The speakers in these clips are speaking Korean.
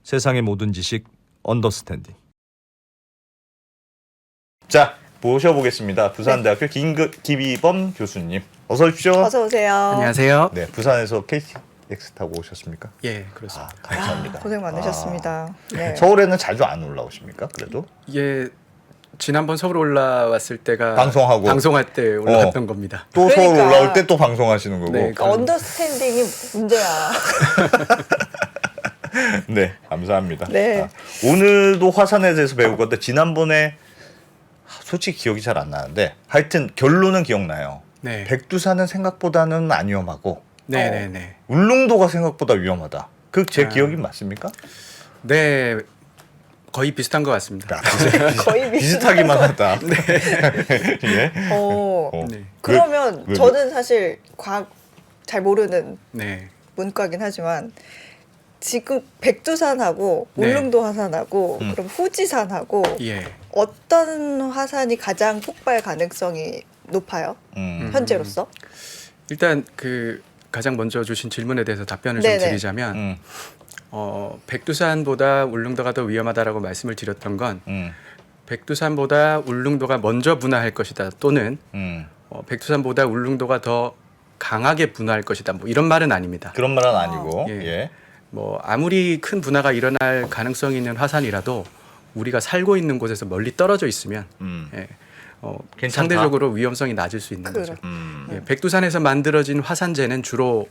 세상의 모든 지식 언더스탠딩. 자, 모셔보겠습니다. 부산대학교 김희범 교수님. 어서 오십시오. 어서 오세요. 안녕하세요. 네, 부산에서 KTX 타고 오셨습니까? 예, 그렇습니다. 감사합니다. 고생 많으셨습니다. 네. 서울에는 자주 안 올라오십니까? 그래도? 예, 지난번 서울 올라왔을 때가 방송할 때 올라왔던 겁니다. 또 그러니까. 서울 올라올 때 또 방송하시는 거고. 네, 그러니까 언더스탠딩이 문제야. 네, 감사합니다. 네. 아, 오늘도 화산에 대해서 배울 건데 지난번에 솔직히 기억이 잘 안 나는데 하여튼 결론은 기억나요. 네. 백두산은 생각보다는 안 위험하고 네네네. 울릉도가 생각보다 위험하다. 그 제 기억이 맞습니까? 네, 거의 비슷한 것 같습니다. 거의 비슷하기만 하다. 예. 네. 그러면 왜? 저는 사실 과학 잘 모르는 네. 문과긴 하지만 지금 백두산하고 네. 울릉도 화산하고 그럼 후지산하고 예. 어떤 화산이 가장 폭발 가능성이 높아요? 현재로서? 일단 그 가장 먼저 주신 질문에 대해서 답변을 네네. 좀 드리자면 백두산보다 울릉도가 더 위험하다라고 말씀을 드렸던 건 백두산보다 울릉도가 먼저 분화할 것이다 또는 백두산보다 울릉도가 더 강하게 분화할 것이다. 뭐 이런 말은 아닙니다. 그런 말은 아니고. 예. 예. 뭐 아무리 큰 분화가 일어날 가능성이 있는 화산이라도 우리가 살고 있는 곳에서 멀리 떨어져 있으면 예, 괜찮다? 상대적으로 위험성이 낮을 수 있는 거죠. 예, 백두산에서 만들어진 화산재는 주로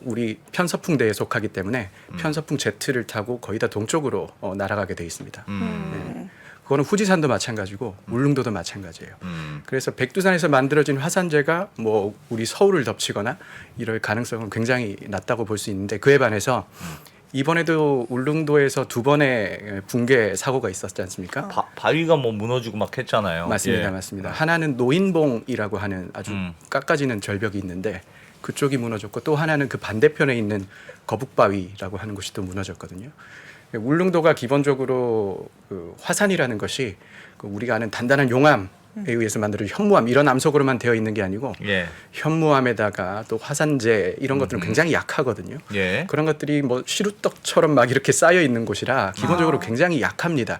우리 편서풍대에 속하기 때문에 편서풍 제트를 타고 거의 다 동쪽으로 날아가게 돼 있습니다. 그거는 후지산도 마찬가지고 울릉도도 마찬가지예요. 그래서 백두산에서 만들어진 화산재가 뭐 우리 서울을 덮치거나 이럴 가능성은 굉장히 낮다고 볼 수 있는데 그에 반해서 이번에도 울릉도에서 2번의 붕괴 사고가 있었지 않습니까? 바위가 뭐 무너지고 막 했잖아요. 맞습니다, 예. 맞습니다. 하나는 노인봉이라고 하는 아주 깎아지는 절벽이 있는데 그쪽이 무너졌고 또 하나는 그 반대편에 있는 거북바위라고 하는 곳이 또 무너졌거든요. 울릉도가 기본적으로 그 화산이라는 것이 그 우리가 아는 단단한 용암에 의해서 만들어진 현무암 이런 암석으로만 되어 있는 게 아니고 예. 현무암에다가 또 화산재 이런 것들은 굉장히 약하거든요. 예. 그런 것들이 뭐 시루떡처럼 막 이렇게 쌓여 있는 곳이라 기본적으로 굉장히 약합니다.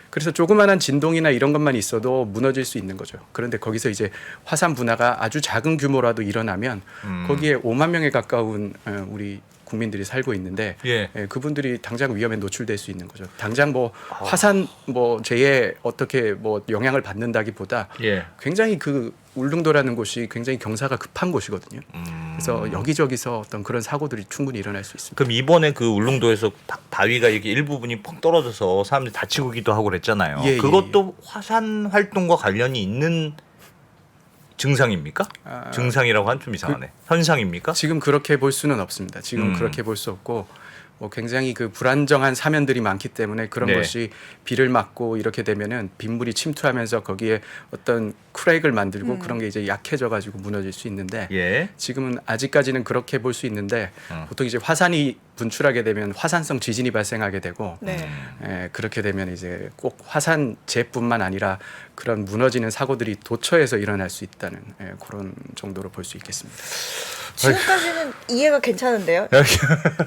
그래서 조그마한 진동이나 이런 것만 있어도 무너질 수 있는 거죠. 그런데 거기서 이제 화산 분화가 아주 작은 규모라도 일어나면 거기에 5만 명에 가까운 우리 국민들이 살고 있는데 예. 그분들이 당장 위험에 노출될 수 있는 거죠. 당장 뭐 화산 뭐 재해 어떻게 뭐 영향을 받는다기보다 예. 굉장히 그 울릉도라는 곳이 굉장히 경사가 급한 곳이거든요. 그래서 여기저기서 어떤 그런 사고들이 충분히 일어날 수 있습니다. 그럼 이번에 그 울릉도에서 바위가 이렇게 일부분이 펑 떨어져서 사람들이 다치기도 하고 그랬잖아요. 예, 그것도 화산 활동과 관련이 있는 증상입니까? 증상이라고 하면 좀 이상하네. 현상입니까? 지금 그렇게 볼 수는 없습니다. 지금 그렇게 볼 수 없고 뭐 굉장히 그 불안정한 사면들이 많기 때문에 그런 네. 것이 비를 맞고 이렇게 되면은 빗물이 침투하면서 거기에 어떤 크랙을 만들고 그런 게 이제 약해져 가지고 무너질 수 있는데 예. 지금은 아직까지는 그렇게 볼 수 있는데 보통 이제 화산이 분출하게 되면 화산성 지진이 발생하게 되고 네. 그렇게 되면 이제 꼭 화산재뿐만 아니라 그런 무너지는 사고들이 도처에서 일어날 수 있다는 그런 정도로 볼 수 있겠습니다. 지금까지는 이해가 괜찮은데요?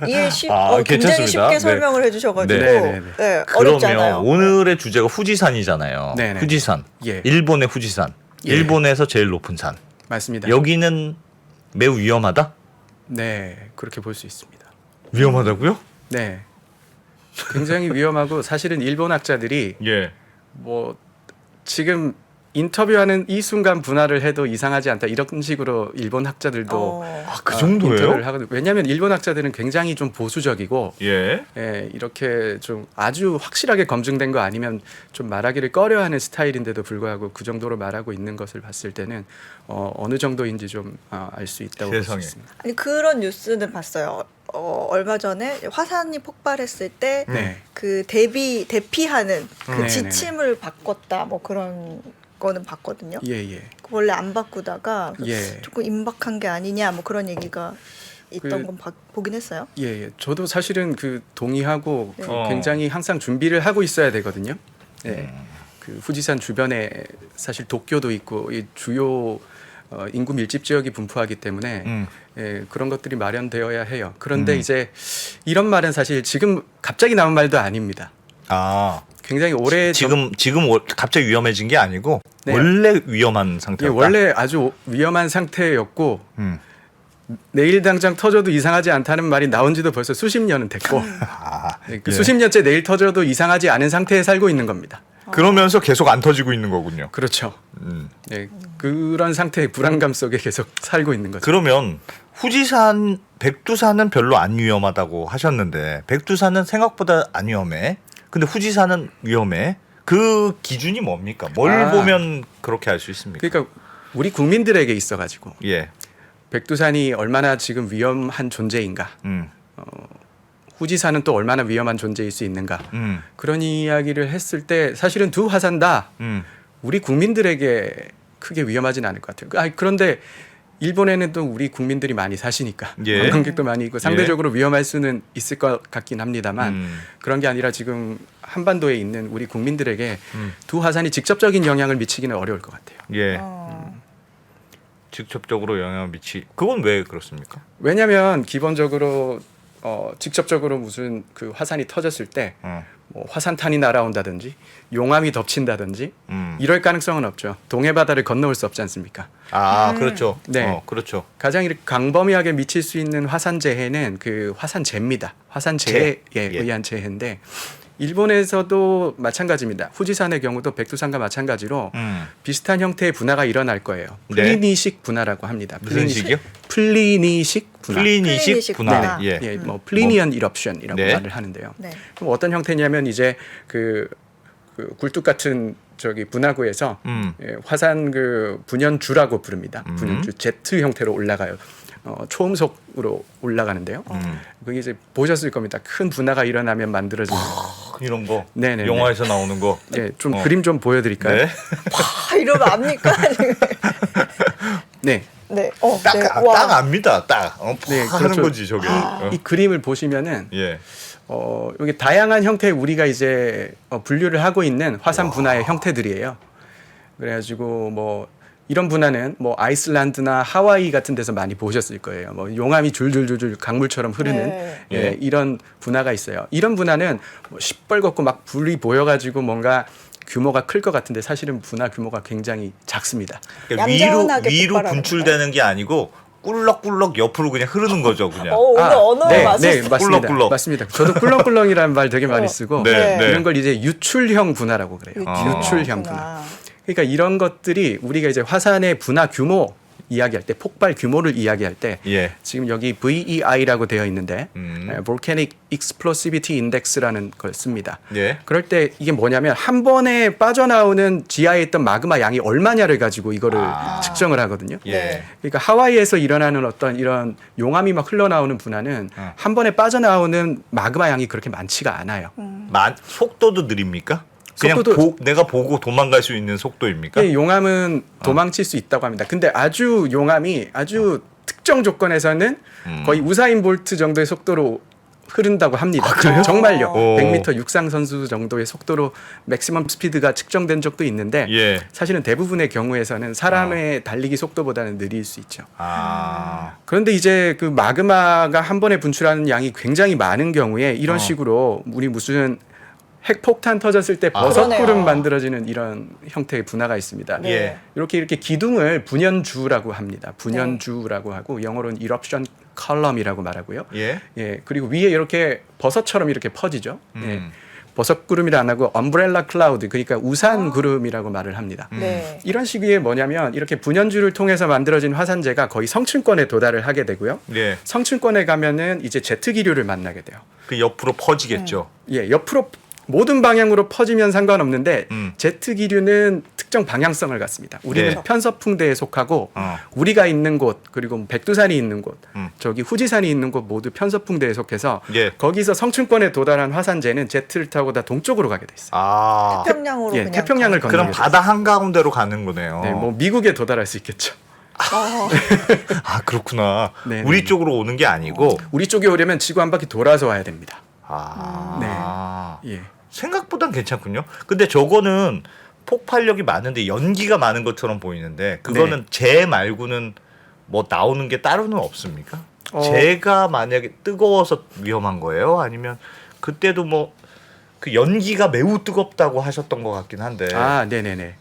이해 굉장히 괜찮습니다. 쉽게 네. 설명을 해주셔가지고 네. 어렵지 않아요. 그러면 오늘의 주제가 후지산이잖아요. 네네. 후지산. 예. 일본의 후지산. 예. 일본에서 제일 높은 산. 맞습니다. 여기는 매우 위험하다? 네, 그렇게 볼 수 있습니다. 위험하다고요? 네, 굉장히 위험하고 사실은 일본 학자들이 예. 뭐 지금 인터뷰하는 이 순간 분할을 해도 이상하지 않다 이런 식으로 일본 학자들도 그 정도예요? 인터뷰를 하거든요. 왜냐하면 일본 학자들은 굉장히 좀 보수적이고 예. 이렇게 좀 아주 확실하게 검증된 거 아니면 좀 말하기를 꺼려하는 스타일인데도 불구하고 그 정도로 말하고 있는 것을 봤을 때는 어느 정도인지 좀 알 수 있다고 볼 수 세상에. 있습니다. 아니 그런 뉴스는 봤어요. 얼마 전에 화산이 폭발했을 때 네. 그 대피하는 그 네네네. 지침을 바꿨다 뭐 그런 거는 봤거든요. 예. 원래 안 바꾸다가 예. 조금 임박한 게 아니냐 뭐 그런 얘기가 있던 건 보긴 했어요. 예. 저도 사실은 그 동의하고 네. 굉장히 항상 준비를 하고 있어야 되거든요. 그 후지산 주변에 사실 도쿄도 있고 이 주요 인구 밀집 지역이 분포하기 때문에 그런 것들이 마련되어야 해요. 그런데 이제 이런 말은 사실 지금 갑자기 나온 말도 아닙니다. 아, 굉장히 오래 지금 갑자기 위험해진 게 아니고 네. 원래 위험한 예, 상태였다. 원래 아주 위험한 상태였고 음. 내일 당장 터져도 이상하지 않다는 말이 나온 지도 벌써 수십 년은 됐고 아, 그 예. 수십 년째 내일 터져도 이상하지 않은 상태에 살고 있는 겁니다. 그러면서 계속 안 터지고 있는 거군요. 그렇죠. 음. 예, 그런 상태의 불안감 속에 계속 살고 있는 거죠. 그러면 후지산, 백두산은 별로 안 위험하다고 하셨는데 백두산은 생각보다 안 위험해. 근데 후지산은 위험해. 그 기준이 뭡니까? 뭘 보면 그렇게 알 수 있습니까? 그러니까 우리 국민들에게 있어가지고 예. 백두산이 얼마나 지금 위험한 존재인가, 음. 후지산은 또 얼마나 위험한 존재일 수 있는가, 음. 그런 이야기를 했을 때 사실은 두 화산 다 우리 국민들에게 크게 위험하진 않을 것 같아요. 그런데 일본에는 또 우리 국민들이 많이 사시니까 예. 관광객도 많이 있고 상대적으로 위험할 수는 있을 것 같긴 합니다만 그런 게 아니라 지금 한반도에 있는 우리 국민들에게 두 화산이 직접적인 영향을 미치기는 어려울 것 같아요. 예. 어. 직접적으로 영향을 그건 왜 그렇습니까? 왜냐하면 기본적으로 직접적으로 무슨 그 화산이 터졌을 때 뭐 화산탄이 날아온다든지 용암이 덮친다든지 이럴 가능성은 없죠. 동해 바다를 건너올 수 없지 않습니까? 아, 그렇죠. 네. 그렇죠. 가장 이렇게 광범위하게 미칠 수 있는 화산 재해는 그 화산재입니다. 화산재해에 재. 예. 의한 재해인데 일본에서도 마찬가지입니다. 후지산의 경우도 백두산과 마찬가지로 비슷한 형태의 분화가 일어날 거예요. 네. 플리니식 분화라고 합니다. 무슨 식이요? 플리니식 분화. 플리니식 플리니식 분화. 분화. 예. 예, 뭐 플리니언 이럽션이라고 네. 말을 하는데요. 네. 그럼 어떤 형태냐면 이제 그 굴뚝 같은 저기 분화구에서 예, 화산 그 분연주라고 부릅니다. 분연주 제트 형태로 올라가요. 초음속으로 올라가는데요. 그게 이제 보셨을 겁니다. 큰 분화가 일어나면 만들어지는. 이런 거. 네네. 영화에서 나오는 거. 예, 좀 그림 좀 보여드릴까요? 네. 아, 이러면 압니까? 네. 네. 딱, 네. 딱 압니다. 딱. 네, 하는 그렇죠. 거지, 저게. 이 그림을 보시면은 예. 여기 다양한 형태의 우리가 이제 분류를 하고 있는 화산 분화의 형태들이에요. 그래가지고 뭐 이런 분화는 뭐 아이슬란드나 하와이 같은 데서 많이 보셨을 거예요. 뭐 용암이 줄줄줄줄 강물처럼 흐르는 네. 예, 예. 이런 분화가 있어요. 이런 분화는 뭐 시뻘겋고 막 불이 보여가지고 뭔가 규모가 클 것 같은데 사실은 분화 규모가 굉장히 작습니다. 그러니까 얌전하게 위로 폭발하는 분출되는 게 아니고 꿀럭꿀럭 옆으로 그냥 흐르는 거죠, 그냥. 오늘 언어를 네, 마술사. 네, 맞습니다. 꿀렁꿀렁. 맞습니다. 저도 꿀렁꿀렁이라는 말 되게 많이 쓰고 네, 네. 이런 걸 이제 유출형 분화라고 그래요. 유출형 분화. 그러니까 이런 것들이 우리가 이제 화산의 분화 규모 이야기할 때 폭발 규모를 이야기할 때 예. 지금 여기 VEI라고 되어 있는데 Volcanic Explosivity Index라는 걸 씁니다. 예. 그럴 때 이게 뭐냐면 한 번에 빠져나오는 지하에 있던 마그마 양이 얼마냐를 가지고 이거를 측정을 하거든요. 예. 그러니까 하와이에서 일어나는 어떤 이런 용암이 막 흘러나오는 분화는 한 번에 빠져나오는 마그마 양이 그렇게 많지가 않아요. 속도도 느립니까? 그냥 속도도- 내가 보고 도망갈 수 있는 속도입니까? 예, 용암은 도망칠 수 있다고 합니다. 근데 아주 용암이 아주 특정 조건에서는 거의 우사인 볼트 정도의 속도로 흐른다고 합니다. 정말요. 오. 100m 육상 선수 정도의 속도로 맥시멈 스피드가 측정된 적도 있는데 예. 사실은 대부분의 경우에서는 사람의 달리기 속도보다는 느릴 수 있죠. 아. 그런데 이제 그 마그마가 한 번에 분출하는 양이 굉장히 많은 경우에 이런 식으로 우리 무슨 핵폭탄 터졌을 때 버섯구름 그러네요. 만들어지는 이런 형태의 분화가 있습니다. 네. 예. 이렇게 기둥을 분연주라고 합니다. 분연주라고 하고 영어로는 eruption column이라고 말하고요. 예. 예, 그리고 위에 이렇게 버섯처럼 이렇게 퍼지죠. 예. 버섯구름이라 안 하고 umbrella cloud, 그러니까 우산 구름이라고 말을 합니다. 네. 이런 시기에 뭐냐면 이렇게 분연주를 통해서 만들어진 화산재가 거의 성층권에 도달을 하게 되고요. 예. 성층권에 가면은 이제 제트 기류를 만나게 돼요. 그 옆으로 퍼지겠죠. 예, 옆으로 모든 방향으로 퍼지면 상관없는데 제트 기류는 특정 방향성을 갖습니다. 우리는 예. 편서풍대에 속하고 우리가 있는 곳 그리고 백두산이 있는 곳, 저기 후지산이 있는 곳 모두 편서풍대에 속해서 예. 거기서 성층권에 도달한 화산재는 제트를 타고 다 동쪽으로 가게 돼 있어요. 아. 태평양으로 예, 그냥 태평양을 건너게 그럼 돼 바다 한가운데로 가는 거네요. 있어요. 네, 뭐 미국에 도달할 수 있겠죠. 아, 그렇구나. 네, 우리 네. 쪽으로 오는 게 아니고. 우리 쪽에 오려면 지구 한 바퀴 돌아서 와야 됩니다. 아. 예. 생각보단 괜찮군요. 근데 저거는 폭발력이 많은데 연기가 많은 것처럼 보이는데 그거는 재 말고는 뭐 나오는 게 따로는 없습니까? 재가 만약에 뜨거워서 위험한 거예요? 아니면 그때도 뭐 그 연기가 매우 뜨겁다고 하셨던 것 같긴 한데. 아, 네네네.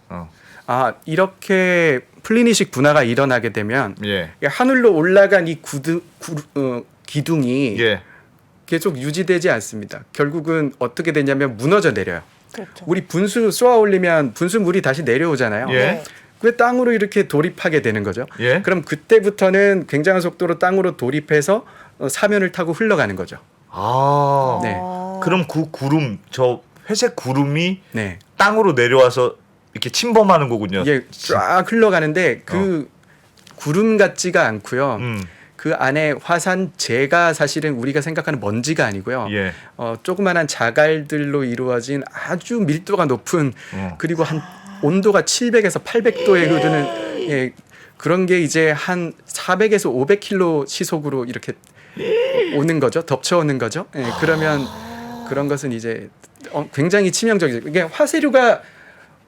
이렇게 플리니식 분화가 일어나게 되면 예. 하늘로 올라간 이 기둥이 예. 계속 유지되지 않습니다. 결국은 어떻게 되냐면 무너져 내려요. 그렇죠. 우리 분수 쏘아 올리면 분수물이 다시 내려오잖아요. 예. 네. 그 땅으로 이렇게 돌입하게 되는 거죠. 예. 그럼 그때부터는 굉장한 속도로 땅으로 돌입해서 사면을 타고 흘러가는 거죠. 아. 네. 그럼 그 구름 저 회색 구름이 네. 땅으로 내려와서 이렇게 침범하는 거군요. 이게 쫙 흘러가는데 그 구름 같지가 않고요. 그 안에 화산재가 사실은 우리가 생각하는 먼지가 아니고요. 예. 조그마한 자갈들로 이루어진 아주 밀도가 높은 그리고 한 온도가 700에서 800도에 흐르는 그런 게 이제 한 400에서 500km 시속으로 이렇게 오는 거죠. 덮쳐오는 거죠. 그러면 그런 것은 이제 굉장히 치명적이죠. 이게 화쇄류가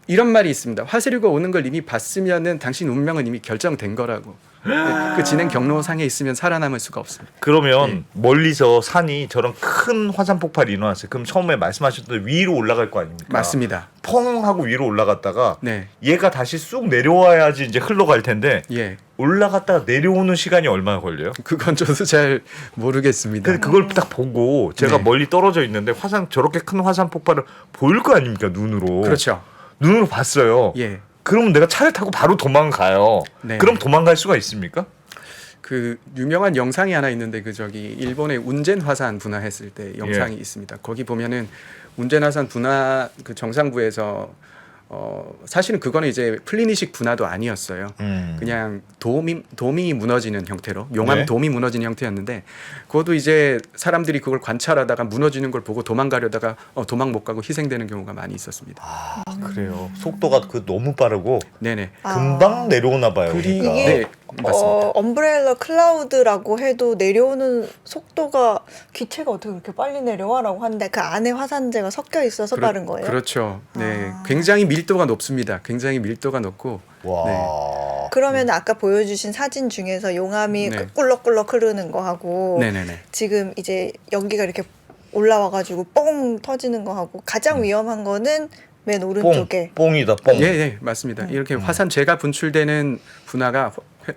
이런 말이 있습니다. 화쇄류가 오는 걸 이미 봤으면은 당신 운명은 이미 결정된 거라고. 그 진행 경로상에 있으면 살아남을 수가 없습니다. 그러면 멀리서 산이 저런 큰 화산 폭발이 일어났어요. 그럼 처음에 말씀하셨던 위로 올라갈 거 아닙니까? 맞습니다. 펑 하고 위로 올라갔다가 네. 얘가 다시 쑥 내려와야지 이제 흘러갈 텐데 예. 올라갔다가 내려오는 시간이 얼마나 걸려요? 그건 저도 잘 모르겠습니다. 근데 그걸 딱 보고 제가 네. 멀리 떨어져 있는데 저렇게 큰 화산 폭발을 보일 거 아닙니까 눈으로? 그렇죠. 눈으로 봤어요. 예. 그러면 내가 차를 타고 바로 도망가요. 네. 그럼 도망갈 수가 있습니까? 그 유명한 영상이 하나 있는데 그 저기 일본의 운젠 화산 분화했을 때 영상이 있습니다. 거기 보면은 운젠 화산 분화 그 정상부에서 사실은 그거는 이제 플리니식 분화도 아니었어요. 그냥 도미 무너지는 형태로 용암 네. 돔이 무너지는 형태였는데 그것도 이제 사람들이 그걸 관찰하다가 무너지는 걸 보고 도망가려다가 도망 못 가고 희생되는 경우가 많이 있었습니다. 아 그래요. 속도가 너무 빠르고 네네. 금방 내려오나 봐요. 그리 그러니까. 이게 네 맞습니다. 엄브렐러 클라우드라고 해도 내려오는 속도가 기체가 어떻게 그렇게 빨리 내려와라고 하는데 그 안에 화산재가 섞여 있어서 빠른 거예요? 그렇죠. 네, 굉장히 밀도가 높습니다. 굉장히 밀도가 높고. 와. 네. 그러면 아까 보여주신 사진 중에서 용암이 네. 꿀럭꿀럭 흐르는 거 하고 네네네. 지금 이제 연기가 이렇게 올라와가지고 뽕 터지는 거 하고 가장 위험한 거는 맨 오른쪽에 뽕이다 뽕. 예, 예, 맞습니다. 이렇게 화산재가 분출되는 분화가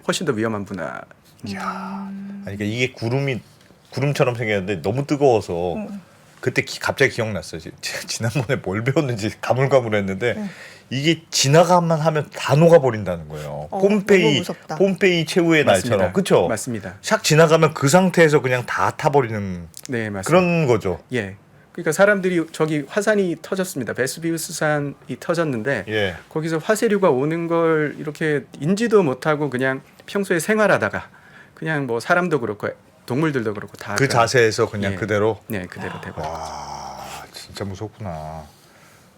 훨씬 더 위험한 분화. 아니, 그러니까 이게 구름처럼 생겼는데 너무 뜨거워서 그때 갑자기 기억났어요. 지난번에 뭘 배웠는지 가물가물했는데 이게 지나가만 하면 다 녹아버린다는 거예요. 너무 무섭다. 폼페이 최후의 날처럼 그렇죠? 맞습니다. 샥 지나가면 그 상태에서 그냥 다 타버리는 네, 맞습니다. 그런 거죠. 예. 그러니까 사람들이 저기 화산이 터졌습니다. 베스비우스산이 터졌는데 예. 거기서 화쇄류가 오는 걸 이렇게 인지도 못하고 그냥 평소에 생활하다가 그냥 뭐 사람도 그렇고 동물들도 그렇고 다 그 자세에서 그냥 예. 그대로. 네, 그대로 돼버려. 와, 진짜 무섭구나.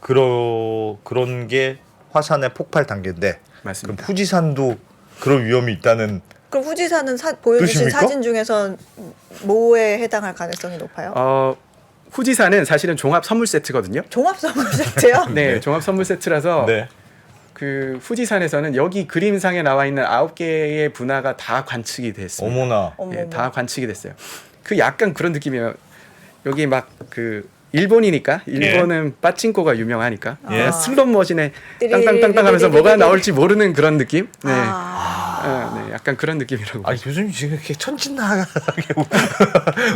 그런 게 화산의 폭발 단계인데 그럼 맞습니다. 후지산도 그런 위험이 있다는. 그럼 후지산은 보여주신 뜻입니까? 사진 중에서 뭐에 해당할 가능성이 높아요? 후지산은 사실은 종합 선물 세트거든요. 종합 선물 세트요? 네, 종합 선물 세트라서 네. 그 후지산에서는 여기 그림상에 나와 있는 9개의 분화가 다 관측이 됐습니다. 어머나. 예, 다 관측이 됐어요. 그 약간 그런 느낌이에요. 여기 막 그 일본이니까 일본은 빠칭코가 유명하니까 예. 슬롯 머신에 땅땅땅땅 하면서 뭐가 나올지 모르는 그런 느낌? 네. 네, 약간 그런 느낌이라고. 아니 교수님 지금 이렇게 천진난하게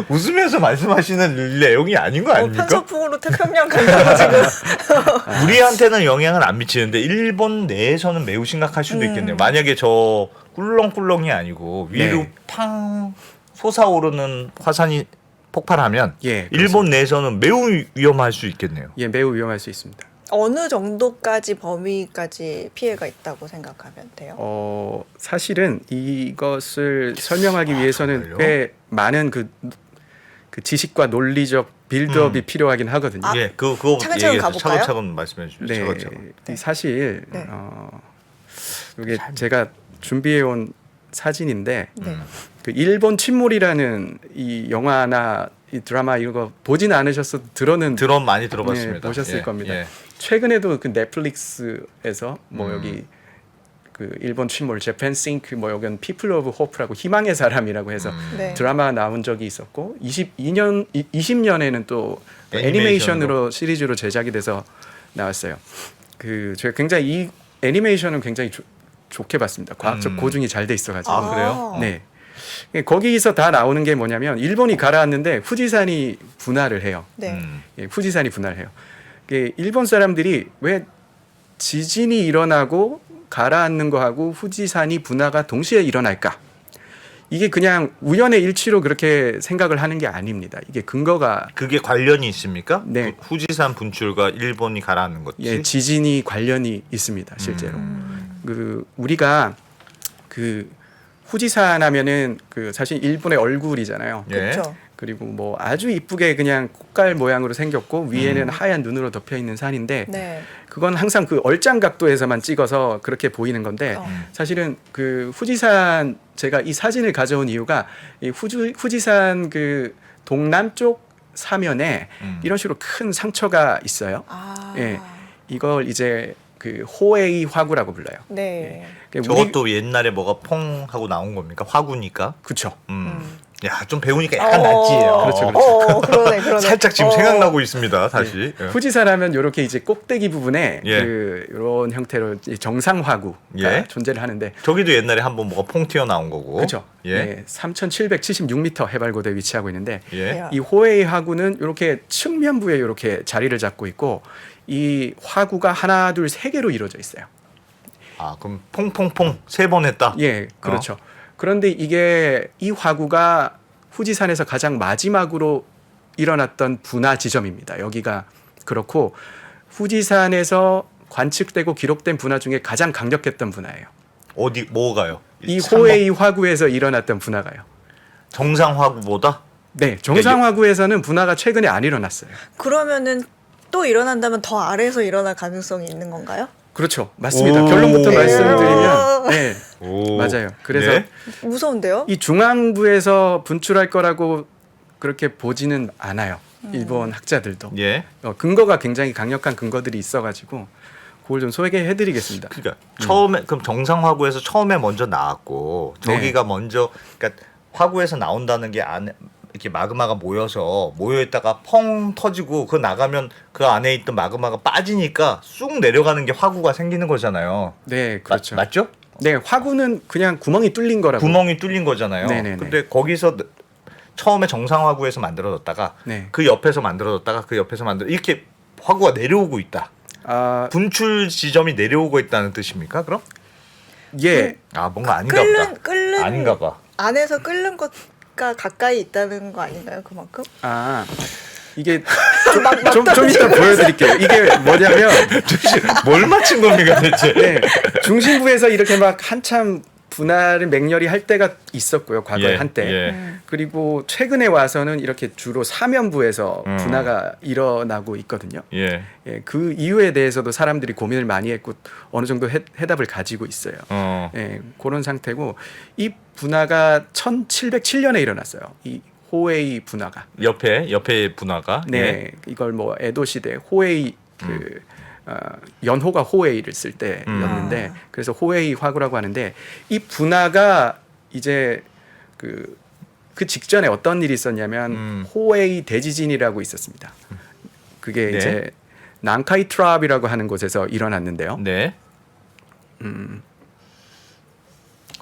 웃으면서 말씀하시는 내용이 아닌 거 아닙니까? 편서풍으로 태평양 간다고 지금. 우리한테는 영향을 안 미치는데 일본 내에서는 매우 심각할 수도 있겠네요. 만약에 저 꿀렁꿀렁이 아니고 위로 네. 팡 솟아오르는 화산이 폭발하면 예, 일본 내에서는 매우 위험할 수 있겠네요. 예, 매우 위험할 수 있습니다. 어느 정도까지 범위까지 피해가 있다고 생각하면 돼요? 사실은 이것을 설명하기 위해서는 정말요? 꽤 많은 그 지식과 논리적 빌드업이 필요하긴 하거든요. 예, 그거 차근차근 얘기해서 가볼까요? 차근차근 말씀해 주시죠. 네, 차근차근. 네. 사실 네. 이게 제가 준비해 온 사진인데 네. 그 일본 침몰이라는 이 영화나 이 드라마 이런 거 보진 않으셔서 들어는 많이 들어봤습니다. 네, 보셨을 예, 겁니다. 예. 최근에도 그 넷플릭스에서 뭐 음. 여기 그 일본 침몰 재팬 싱크 뭐 여기는 피플 오브 호프라고 희망의 사람이라고 해서 네. 드라마가 나온 적이 있었고 20년에는 또 애니메이션으로. 애니메이션으로 시리즈로 제작이 돼서 나왔어요. 그 제가 굉장히 이 애니메이션은 굉장히 좋게 봤습니다. 과학적 고증이 잘 돼 있어가지고. 아 그래요? 네. 거기서 다 나오는 게 뭐냐면 일본이 가라앉는데 후지산이 분할을 해요. 네. 예, 후지산이 분할해요. 일본 사람들이 왜 지진이 일어나고 가라앉는 거하고 후지산이 분화가 동시에 일어날까? 이게 그냥 우연의 일치로 그렇게 생각을 하는 게 아닙니다. 이게 근거가 그게 관련이 있습니까? 네. 후지산 분출과 일본이 가라앉는 거지. 예, 지진이 관련이 있습니다. 실제로. 그 우리가 그 후지산 하면은 그 사실 일본의 얼굴이잖아요. 예. 그렇죠. 그리고 뭐 아주 이쁘게 그냥 꽃갈 모양으로 생겼고 위에는 하얀 눈으로 덮여 있는 산인데 네. 그건 항상 그 얼짱 각도에서만 찍어서 그렇게 보이는 건데 사실은 그 후지산 제가 이 사진을 가져온 이유가 이 후지산 그 동남쪽 사면에 이런 식으로 큰 상처가 있어요. 아. 예, 이걸 이제 그 호에이 화구라고 불러요. 네. 저것도 옛날에 뭐가 퐁 하고 나온 겁니까? 화구니까. 그렇죠. 야, 좀 배우니까 약간 낫지요. 그렇죠, 그렇죠. 그러네, 그러네. 살짝 지금 생각나고 있습니다. 다시. 예. 후지산 하면 이렇게 이제 꼭대기 부분에 예. 그 이런 형태로 이 정상 화구가 예. 존재를 하는데 저기도 옛날에 한번 뭐가 퐁 튀어 나온 거고. 그렇죠. 예. 예, 3,776m 해발고대에 위치하고 있는데 예. 이 호에이 화구는 이렇게 측면부에 이렇게 자리를 잡고 있고 이 화구가 하나, 둘, 세 개로 이루어져 있어요. 아, 그럼 퐁퐁퐁 세 번 했다. 예, 그렇죠. 그런데 이게 이 화구가 후지산에서 가장 마지막으로 일어났던 분화 지점입니다. 여기가 그렇고 후지산에서 관측되고 기록된 분화 중에 가장 강력했던 분화예요. 어디 뭐가요? 이 호에이 화구에서 일어났던 분화가요. 정상 화구보다 네, 정상 화구에서는 분화가 최근에 안 일어났어요. 그러면은 또 일어난다면 더 아래에서 일어날 가능성이 있는 건가요? 그렇죠, 맞습니다. 오. 결론부터 오. 말씀드리면, 네, 오. 맞아요. 그래서 네? 무서운데요? 이 중앙부에서 분출할 거라고 그렇게 보지는 않아요. 일본 학자들도 예. 근거가 굉장히 강력한 근거들이 있어가지고 그걸 좀 소개해드리겠습니다. 그러니까 처음에 그럼 정상 화구에서 처음에 먼저 나왔고 저기가 네. 먼저 그러니까 화구에서 나온다는 게 안에 이렇게 마그마가 모여 있다가 펑 터지고 그 나가면 그 안에 있던 마그마가 빠지니까 쑥 내려가는 게 화구가 생기는 거잖아요. 네, 그렇죠. 맞죠? 네, 화구는 그냥 구멍이 뚫린 거라고. 구멍이 뚫린 거잖아요. 네네네. 근데 거기서 처음에 정상 화구에서 만들어졌다가 네. 그 옆에서 만들어졌다가 그 옆에서 이렇게 화구가 내려오고 있다. 아, 분출 지점이 내려오고 있다는 뜻입니까? 그럼? 예, 아 뭔가 아닌가 보다. 끓는 아닌가 봐. 안에서 끓는 것과 가까이 있다는 거 아닌가요? 그만큼? 아 이게 좀 이따 보여드릴게요. 이게 뭐냐면 뭘 맞힌 겁니까 대체? 네, 중심부에서 이렇게 막 한참 분할을 맹렬히 할 때가 있었고요. 과거에 예, 한때. 예. 그리고 최근에 와서는 이렇게 주로 사면부에서 분화가 일어나고 있거든요. 예. 예, 그 이유에 대해서도 사람들이 고민을 많이 했고 어느 정도 해답을 가지고 있어요. 예, 그런 상태고 이 분화가 1707년에 일어났어요. 이 호에이 분화가. 옆에 분화가. 네, 예. 이걸 뭐 에도 시대 호에이 그 연호가 호에이를 쓸 때였는데 그래서 호에이 화구라고 하는데 이 분화가 이제 그 직전에 어떤 일이 있었냐면 호에이 대지진이라고 있었습니다. 그게 네. 이제 난카이 트랍이라고 하는 곳에서 일어났는데요. 네.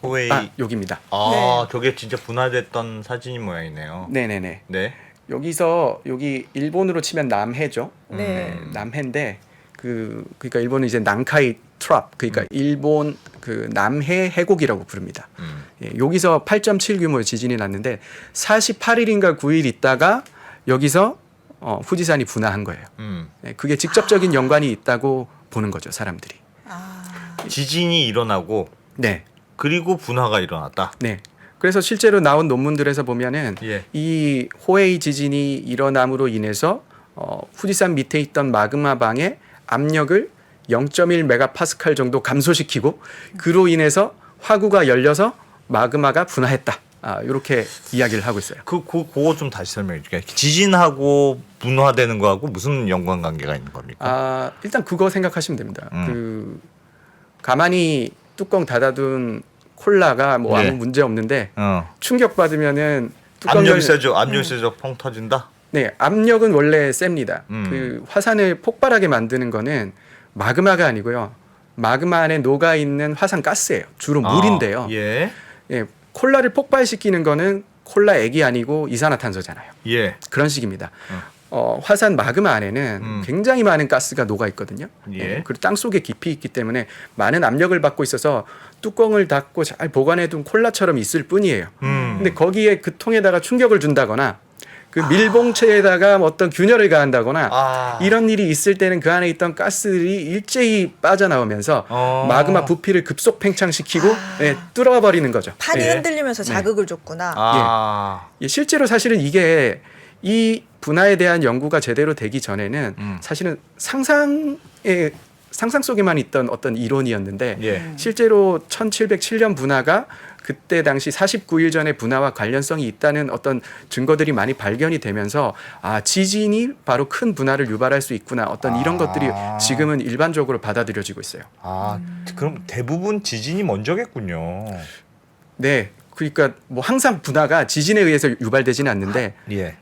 호웨이. 아, 여기입니다. 아, 저게 진짜 분화됐던 사진인 모양이네요. 네네네. 네. 여기 일본으로 치면 남해죠. 네. 남해인데 그러니까 일본은 이제 난카이 트랍 그러니까 일본 그 남해 해곡이라고 부릅니다. 예, 여기서 8.7 규모의 지진이 났는데 48일인가 9일 있다가 여기서 후지산이 분화한 거예요. 예, 그게 직접적인 연관이 있다고 보는 거죠, 사람들이. 지진이 일어나고 네. 그리고 분화가 일어났다. 네. 그래서 실제로 나온 논문들에서 보면은 예. 이 호에이 지진이 일어남으로 인해서 후지산 밑에 있던 마그마 방의 압력을 0.1 메가파스칼 정도 감소시키고 그로 인해서 화구가 열려서 마그마가 분화했다. 이렇게 이야기를 하고 있어요. 그거 좀 다시 설명해 줄게요. 지진하고 분화되는 거하고 무슨 연관관계가 있는 겁니까? 일단 그거 생각하시면 됩니다. 가만히 뚜껑 닫아둔 콜라가 뭐 네. 아무 문제 없는데 어. 충격 받으면은 압력이 세죠. 압력이 세죠. 펑 터진다. 네, 압력은 원래 셉니다. 음. 그 화산을 폭발하게 만드는 거는 마그마가 아니고요. 마그마 안에 녹아 있는 화산 가스예요. 주로 물인데요. 예. 예, 콜라를 폭발시키는 거는 콜라 액이 아니고 이산화탄소잖아요. 예. 그런 식입니다. 화산 마그마 안에는 굉장히 많은 가스가 녹아 있거든요. 예. 그리고 땅 속에 깊이 있기 때문에 많은 압력을 받고 있어서 뚜껑을 닫고 잘 보관해둔 콜라처럼 있을 뿐이에요. 근데 거기에 그 통에다가 충격을 준다거나 그 밀봉체에다가 어떤 균열을 가한다거나 이런 일이 있을 때는 그 안에 있던 가스들이 일제히 빠져나오면서 마그마 부피를 급속 팽창시키고 뚫어버리는 거죠. 판이 예. 흔들리면서 자극을 줬구나. 예, 실제로 사실은 이게 이 분화에 대한 연구가 제대로 되기 전에는 사실은 상상 속에만 있던 어떤 이론이었는데 예. 실제로 1707년 분화가 그때 당시 49일 전의 분화와 관련성이 있다는 어떤 증거들이 많이 발견이 되면서 지진이 바로 큰 분화를 유발할 수 있구나 어떤 이런 것들이 지금은 일반적으로 받아들여지고 있어요. 그럼 대부분 지진이 먼저겠군요. 네. 그러니까 뭐 항상 분화가 지진에 의해서 유발되지는 않는데 예.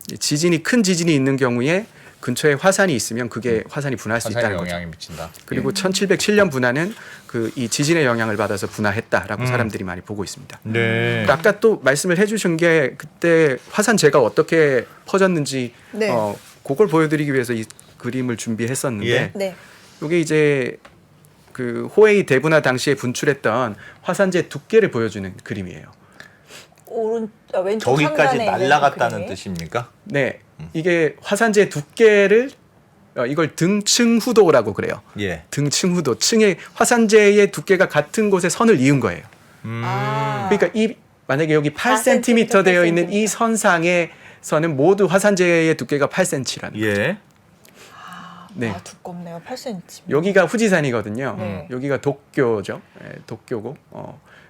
큰 지진이 있는 경우에 근처에 화산이 있으면 그게 화산이 분화할 수 화산에 있다는 거죠. 영향이 미친다. 그리고 1707년 분화는 그 이 지진의 영향을 받아서 분화했다라고 사람들이 많이 보고 있습니다. 네. 아까 또 말씀을 해주신 게 그때 화산재가 어떻게 퍼졌는지 네. 그걸 보여드리기 위해서 이 그림을 준비했었는데 예. 네. 이게 이제 그 호에이 대분화 당시에 분출했던 화산재 두께를 보여주는 그림이에요. 왼쪽 저기까지 상단에 있는 날아갔다는 그림이에요? 뜻입니까? 네, 이게 화산재 두께를 이걸 등층후도라고 그래요. 예. 등층후도, 층의 화산재의 두께가 같은 곳에 선을 이은 거예요. 그러니까 이 만약에 여기 8cm 되어 있는 이 선상에서는 모두 화산재의 두께가 8cm라는 거예요. 예. 네. 두껍네요. 8cm. 여기가 후지산이거든요. 네. 여기가 도쿄죠. 도쿄고.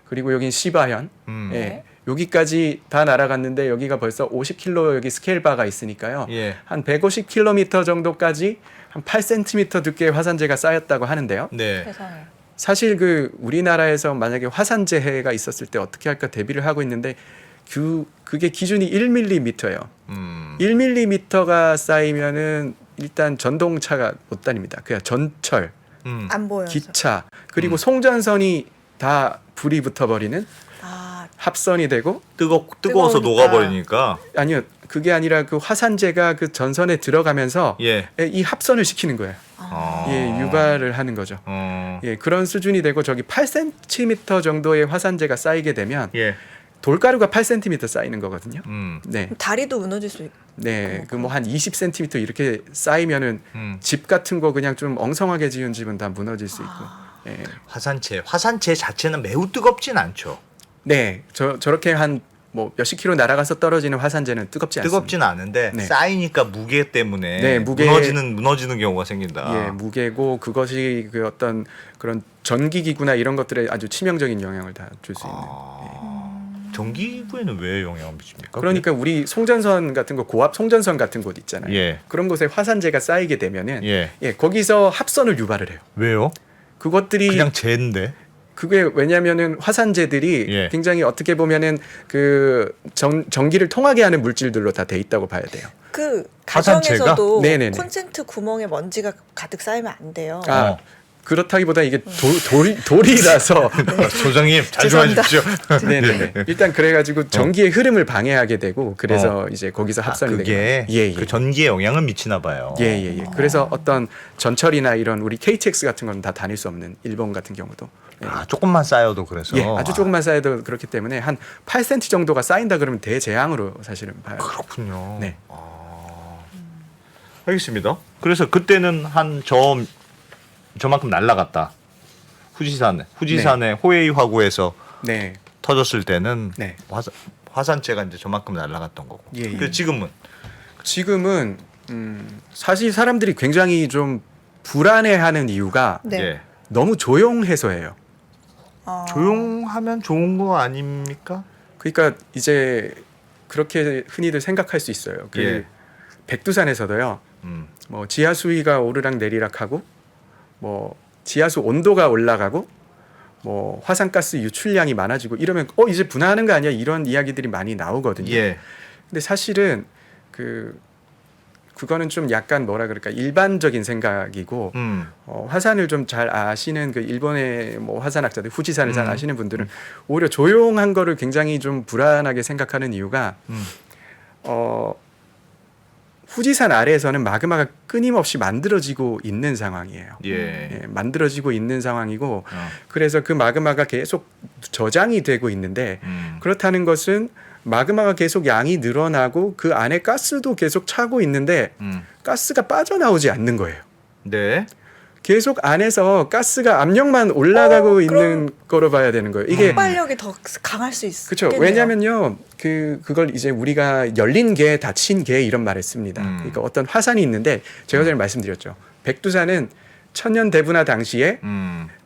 그리고 여긴 시바현. 예. 여기까지 다 날아갔는데 여기가 벌써 50km 여기 스케일 바가 있으니까요. 예. 한 150km 정도까지 한 8cm 두께의 화산재가 쌓였다고 하는데요. 네. 세상에. 사실 그 우리나라에서 만약에 화산재해가 있었을 때 어떻게 할까 대비를 하고 있는데 그게 기준이 1mm예요. 1mm가 쌓이면은 일단 전동차가 못 다닙니다. 그냥 전철, 안 보여서. 기차 그리고 송전선이 다 불이 붙어버리는 합선이 되고 뜨거워서 뜨거우니까. 녹아버리니까. 아니요 그게 아니라 그 화산재가 그 전선에 들어가면서 예. 이 합선을 시키는 거예요. 예, 유발을 하는 거죠. 예, 그런 수준이 되고 저기 8cm 정도의 화산재가 쌓이게 되면 예. 돌가루가 8cm 쌓이는 거거든요. 네, 다리도 무너질 수 있고. 네, 그 뭐 한 20cm 이렇게 쌓이면은 집 같은 거 그냥 좀 엉성하게 지은 집은 다 무너질 수 있고. 예. 화산재 자체는 매우 뜨겁진 않죠. 네, 저렇게 한 뭐 몇십 킬로 날아가서 떨어지는 화산재는 뜨겁지 않습니다. 뜨겁진 않은데 네. 쌓이니까 무게 때문에 네, 무게- 무너지는 경우가 생긴다. 예, 무게고 그것이 그 어떤 그런 전기기구나 이런 것들에 아주 치명적인 영향을 다 줄 수 있는. 전기구에는 왜 영향을 미칩니까? 그러니까 우리 송전선 같은 거 고압 송전선 같은 곳 있잖아요. 예. 그런 곳에 화산재가 쌓이게 되면은 예. 거기서 합선을 유발을 해요. 왜요? 그것들이 그냥 재인데. 그게 왜냐면은 화산재들이 예. 굉장히 어떻게 보면은 그 전기를 통하게 하는 물질들로 다 돼 있다고 봐야 돼요. 그 화산재가? 가정에서도 네네네. 콘센트 구멍에 먼지가 가득 쌓이면 안 돼요. 그렇다기보다 이게 돌이라서 소장님 잘 좀 해주십시오. 네네네. 일단 그래가지고 전기의 흐름을 방해하게 되고 그래서 이제 거기서 합선이 그게 되는 그 전기에 영향을 미치나 봐요. 예예예. 그래서 어떤 전철이나 이런 우리 KTX 같은 건 다 다닐 수 없는 일본 같은 경우도 조금만 쌓여도 그래서. 예, 아주 조금만 쌓여도 그렇기 때문에 한 8cm 정도가 쌓인다 그러면 대재앙으로 사실은 봐요. 그렇군요. 네. 알겠습니다. 그래서 그때는 한 저만큼 날라갔다. 후지산의 호에이 화구에서 네. 터졌을 때는 네. 화산재가 이제 저만큼 날라갔던 거고. 예, 예. 그 지금은 사실 사람들이 굉장히 좀 불안해하는 이유가 네. 예. 너무 조용해서예요. 조용하면 좋은 거 아닙니까? 그러니까 이제 그렇게 흔히들 생각할 수 있어요. 그 예. 백두산에서도요. 음. 뭐 지하 수위가 오르락 내리락하고 뭐 지하수 온도가 올라가고 뭐 화산가스 유출량이 많아지고 이러면 이제 분화하는 거 아니야 이런 이야기들이 많이 나오거든요. 예. 근데 사실은 그거는 좀 약간 뭐라 그럴까 일반적인 생각이고 화산을 좀 잘 아시는 그 일본의 뭐 화산학자들 후지산을 잘 아시는 분들은 오히려 조용한 거를 굉장히 좀 불안하게 생각하는 이유가 후지산 아래에서는 마그마가 끊임없이 만들어지고 있는 상황이에요. 예. 만들어지고 있는 상황이고 그래서 그 마그마가 계속 저장이 되고 있는데 그렇다는 것은 마그마가 계속 양이 늘어나고 그 안에 가스도 계속 차고 있는데 가스가 빠져나오지 않는 거예요. 네. 계속 안에서 가스가 압력만 올라가고 있는 거로 봐야 되는 거예요. 이게 폭발력이 더 강할 수 있겠네요. 그렇죠. 왜냐면요. 그걸 이제 우리가 열린 개, 닫힌 개 이런 말을 씁니다. 그러니까 어떤 화산이 있는데 제가 전에 말씀드렸죠. 백두산은 천년 대분화 당시에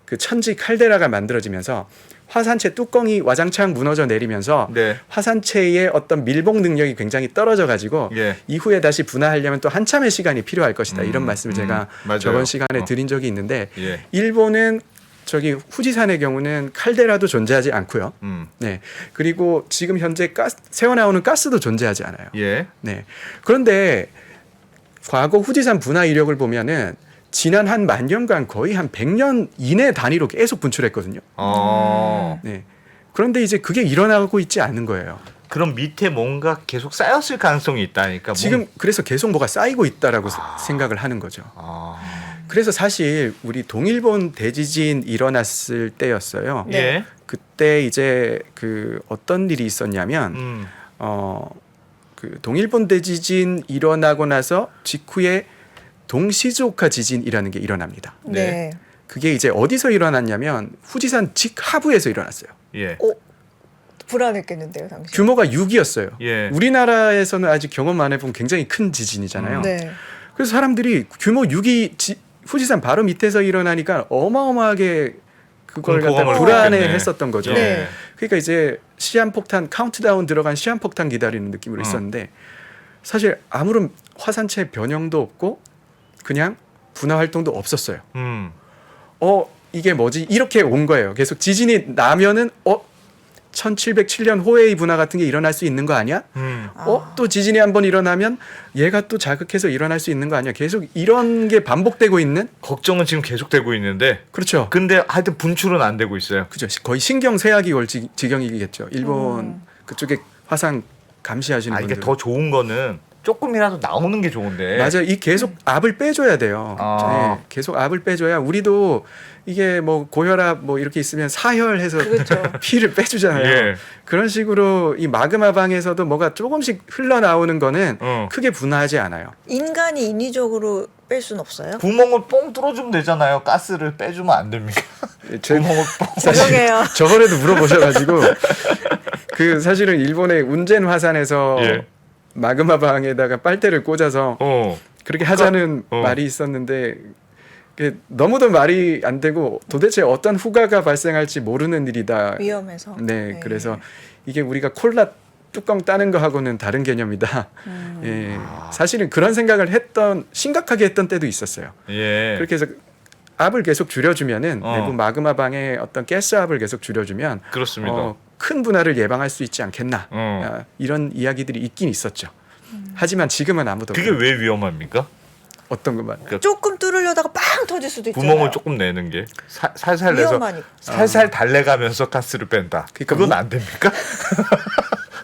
그 천지 칼데라가 만들어지면서 화산체 뚜껑이 와장창 무너져 내리면서 네. 화산체의 어떤 밀봉 능력이 굉장히 떨어져 가지고 예. 이후에 다시 분화하려면 또 한참의 시간이 필요할 것이다. 이런 말씀을 제가 맞아요. 저번 시간에 드린 적이 있는데 예. 일본은 저기 후지산의 경우는 칼데라도 존재하지 않고요. 네. 그리고 지금 현재 새어나오는 가스도 존재하지 않아요. 예. 네. 그런데 과거 후지산 분화 이력을 보면은 지난 한 10,000년간 거의 한 100년 이내 단위로 계속 분출했거든요. 네. 그런데 이제 그게 일어나고 있지 않은 거예요. 그럼 밑에 뭔가 계속 쌓였을 가능성이 있다니까. 지금 그래서 계속 뭐가 쌓이고 있다라고 생각을 하는 거죠. 그래서 사실 우리 동일본 대지진 일어났을 때였어요. 네. 예. 그때 이제 그 어떤 일이 있었냐면 그 동일본 대지진 일어나고 나서 직후에 동시즈오카 지진이라는 게 일어납니다. 네. 그게 이제 어디서 일어났냐면 후지산 직하부에서 일어났어요. 예. 불안했겠는데요, 당시. 규모가 6이었어요. 예. 우리나라에서는 아직 경험 안 해본 굉장히 큰 지진이잖아요. 네. 그래서 사람들이 규모 6이 후지산 바로 밑에서 일어나니까 어마어마하게 그걸 갖다 공포감을 불안해했었던 거죠. 네. 그러니까 이제 시한폭탄 카운트다운 들어간 시한폭탄 기다리는 느낌으로 있었는데 사실 아무런 화산체 변형도 없고 그냥 분화 활동도 없었어요. 이게 뭐지? 이렇게 온 거예요. 계속 지진이 나면은 1707년 호에이 분화 같은 게 일어날 수 있는 거 아니야? 또 지진이 한번 일어나면 얘가 또 자극해서 일어날 수 있는 거 아니야? 계속 이런 게 반복되고 있는? 걱정은 지금 계속되고 있는데. 그렇죠. 근데 하여튼 분출은 안 되고 있어요. 그죠. 거의 신경쇠약이 올 지경이겠죠. 일본 그쪽에 화산 감시하시는 분들. 이게 더 좋은 거는 조금이라도 나오는 게 좋은데. 맞아요. 이 계속 압을 빼줘야 돼요. 네, 계속 압을 빼줘야 우리도 이게 뭐 고혈압 뭐 이렇게 있으면 사혈해서 그렇죠. 피를 빼주잖아요. 예. 그런 식으로 이 마그마 방에서도 뭐가 조금씩 흘러나오는 거는 크게 분화하지 않아요. 인간이 인위적으로 뺄 수는 없어요? 구멍을 뻥 뚫어주면 되잖아요. 가스를 빼주면 안 됩니까? 구멍을 뻥. 죄송해요. 저번에도 물어보셔가지고 그 사실은 일본의 운젠 화산에서 예. 마그마 방에다가 빨대를 꽂아서 그렇게 하자는 말이 있었는데 너무도 말이 안 되고 도대체 어떤 후과가 발생할지 모르는 일이다. 위험해서. 네, 그래서 이게 우리가 콜라 뚜껑 따는 거하고는 다른 개념이다. 예, 사실은 그런 생각을 심각하게 했던 때도 있었어요. 예. 그렇게 해서 압을 계속 줄여주면은 내부 마그마 방의 어떤 가스 압을 계속 줄여주면 그렇습니다. 큰 분화를 예방할 수 있지 않겠나 이런 이야기들이 있긴 있었죠. 하지만 지금은 아무도 그게 왜 위험합니까? 어떤 것만 조금 뚫으려다가 빵 터질 수도 있잖아요. 구멍을 조금 내는 게 살살 내서 위험하니까. 살살 달래가면서 가스를 뺀다. 그러니까 그건 안 됩니까?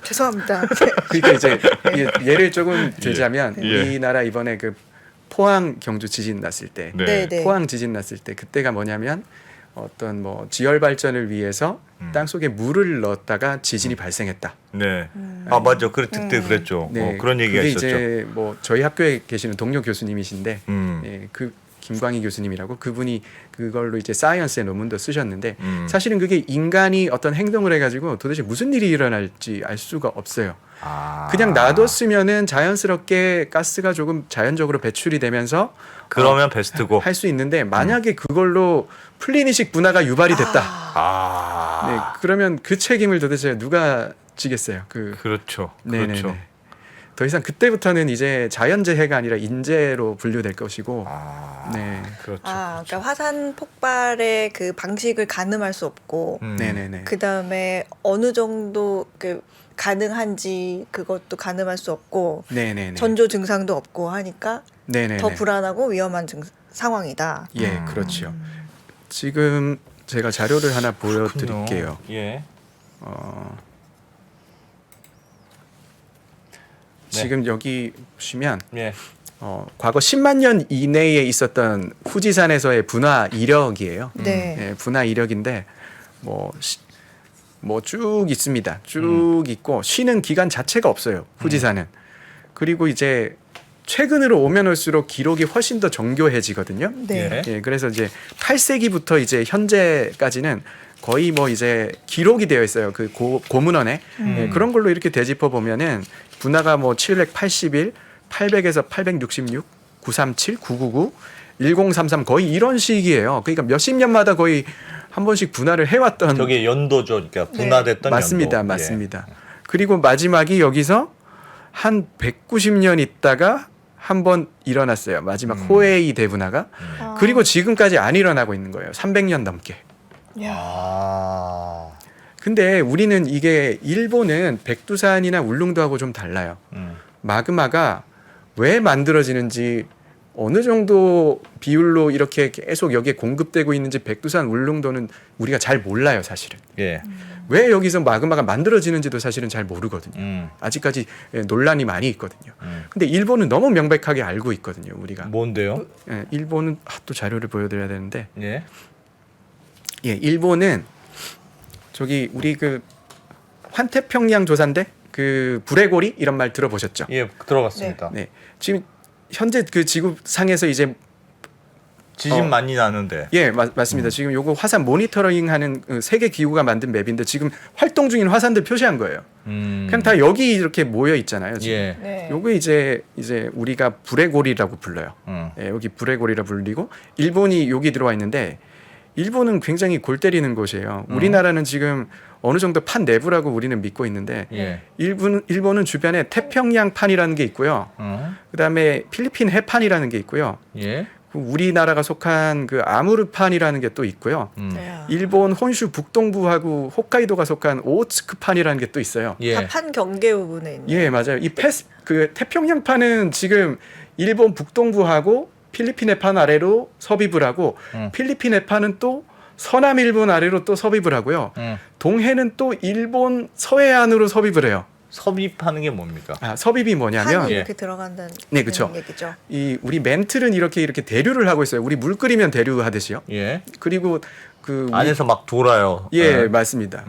죄송합니다. 그러니까 이제 예를 조금 들자면 예. 우리나라 이번에 그 포항 경주 지진 났을 때 네, 네. 포항 지진 났을 때 그때가 뭐냐면 어떤 뭐 지열 발전을 위해서 땅 속에 물을 넣었다가 지진이 발생했다. 네. 아 맞죠. 그때 그랬죠. 그런 얘기가 그게 있었죠. 이제 뭐 저희 학교에 계시는 동료 교수님이신데 음. 그 김광희 교수님이라고 그분이 그걸로 이제 사이언스의 논문도 쓰셨는데 사실은 그게 인간이 어떤 행동을 해가지고 도대체 무슨 일이 일어날지 알 수가 없어요. 그냥 놔뒀으면은 자연스럽게 가스가 조금 자연적으로 배출이 되면서 그러면 베스트고 할 수 있는데 만약에 그걸로 플리니식 분화가 유발이 됐다. 네, 그러면 그 책임을 도대체 누가 지겠어요. 그렇죠. 네네네. 그렇죠. 더 이상 그때부터는 이제 자연재해가 아니라 인재로 분류될 것이고, 아, 네, 그렇죠. 그러니까 화산 폭발의 그 방식을 가늠할 수 없고, 네네네. 그 다음에 어느 정도 그 가능한지 그것도 가늠할 수 없고, 네네네. 전조 증상도 없고 하니까 네네네. 더 불안하고 위험한 상황이다. 예, 그렇죠. 지금 제가 자료를 하나 보여드릴게요. 예. 지금 여기 보시면 예. 과거 10만 년 이내에 있었던 후지산에서의 분화 이력이에요. 네. 예, 분화 이력인데 뭐 쭉 있습니다. 쭉 있고 쉬는 기간 자체가 없어요. 후지산은. 그리고 이제 최근으로 오면 올수록 기록이 훨씬 더 정교해지거든요. 네. 예. 예, 그래서 이제 8세기부터 이제 현재까지는 거의 뭐 이제 기록이 되어 있어요. 그 고문원에 예, 그런 걸로 이렇게 되짚어 보면은 분화가 뭐 781, 800에서 866, 937, 999, 1033 거의 이런 식이에요. 그러니까 몇십 년마다 거의 한 번씩 분화를 해왔던. 저게 연도죠. 그러니까 분화됐던 맞습니다, 연도. 맞습니다. 그리고 마지막이 여기서 한 190년 있다가 한 번 일어났어요. 마지막 호에이 대분화가. 아. 그리고 지금까지 안 일어나고 있는 거예요. 300년 넘게. 예. 야. 아. 근데 우리는 이게 일본은 백두산이나 울릉도하고 좀 달라요. 마그마가 왜 만들어지는지 어느 정도 비율로 이렇게 계속 여기에 공급되고 있는지 백두산 울릉도는 우리가 잘 몰라요, 사실은. 예. 왜 여기서 마그마가 만들어지는지도 사실은 잘 모르거든요. 아직까지 논란이 많이 있거든요. 근데 일본은 너무 명백하게 알고 있거든요, 우리가. 뭔데요? 예, 일본은 또 자료를 보여드려야 되는데, 예. 예, 일본은 저기 우리 그 환태평양 조산대 그 불의고리 이런 말 들어보셨죠? 예, 들어갔습니다. 네, 지금 현재 그 지구상에서 이제 지진 많이 나는데. 예, 맞습니다. 지금 요거 화산 모니터링하는 그 세계 기구가 만든 맵인데 지금 활동 중인 화산들 표시한 거예요. 그냥 다 여기 이렇게 모여 있잖아요. 지금. 예. 네. 요거 이제 우리가 불의고리라고 불러요. 예, 여기 불의고리라 불리고 일본이 여기 들어와 있는데 일본은 굉장히 골 때리는 곳이에요. 우리나라는 지금 어느 정도 판 내부라고 우리는 믿고 있는데 예. 일본은 주변에 태평양판이라는 게 있고요. 그다음에 필리핀 해판이라는 게 있고요. 예. 우리나라가 속한 그 아무르판이라는 게 또 있고요. 야. 일본 혼슈 북동부하고 홋카이도가 속한 오츠크판이라는 게 또 있어요. 예. 다 판 경계 부분에 있는. 예, 맞아요. 그 태평양판은 지금 일본 북동부하고 필리핀 해판 아래로 섭입을 하고 필리핀 해판은 또 서남 일본 아래로 또 섭입을 하고요. 동해는 또 일본 서해안으로 섭입을 해요. 섭입하는 게 뭡니까? 섭입이 뭐냐면 판이 이렇게 들어간다는 네, 그쵸. 얘기죠. 이 우리 멘틀은 이렇게 대류를 하고 있어요. 우리 물 끓이면 대류 하듯이요. 예. 그리고 그 안에서 막 돌아요. 예, 맞습니다.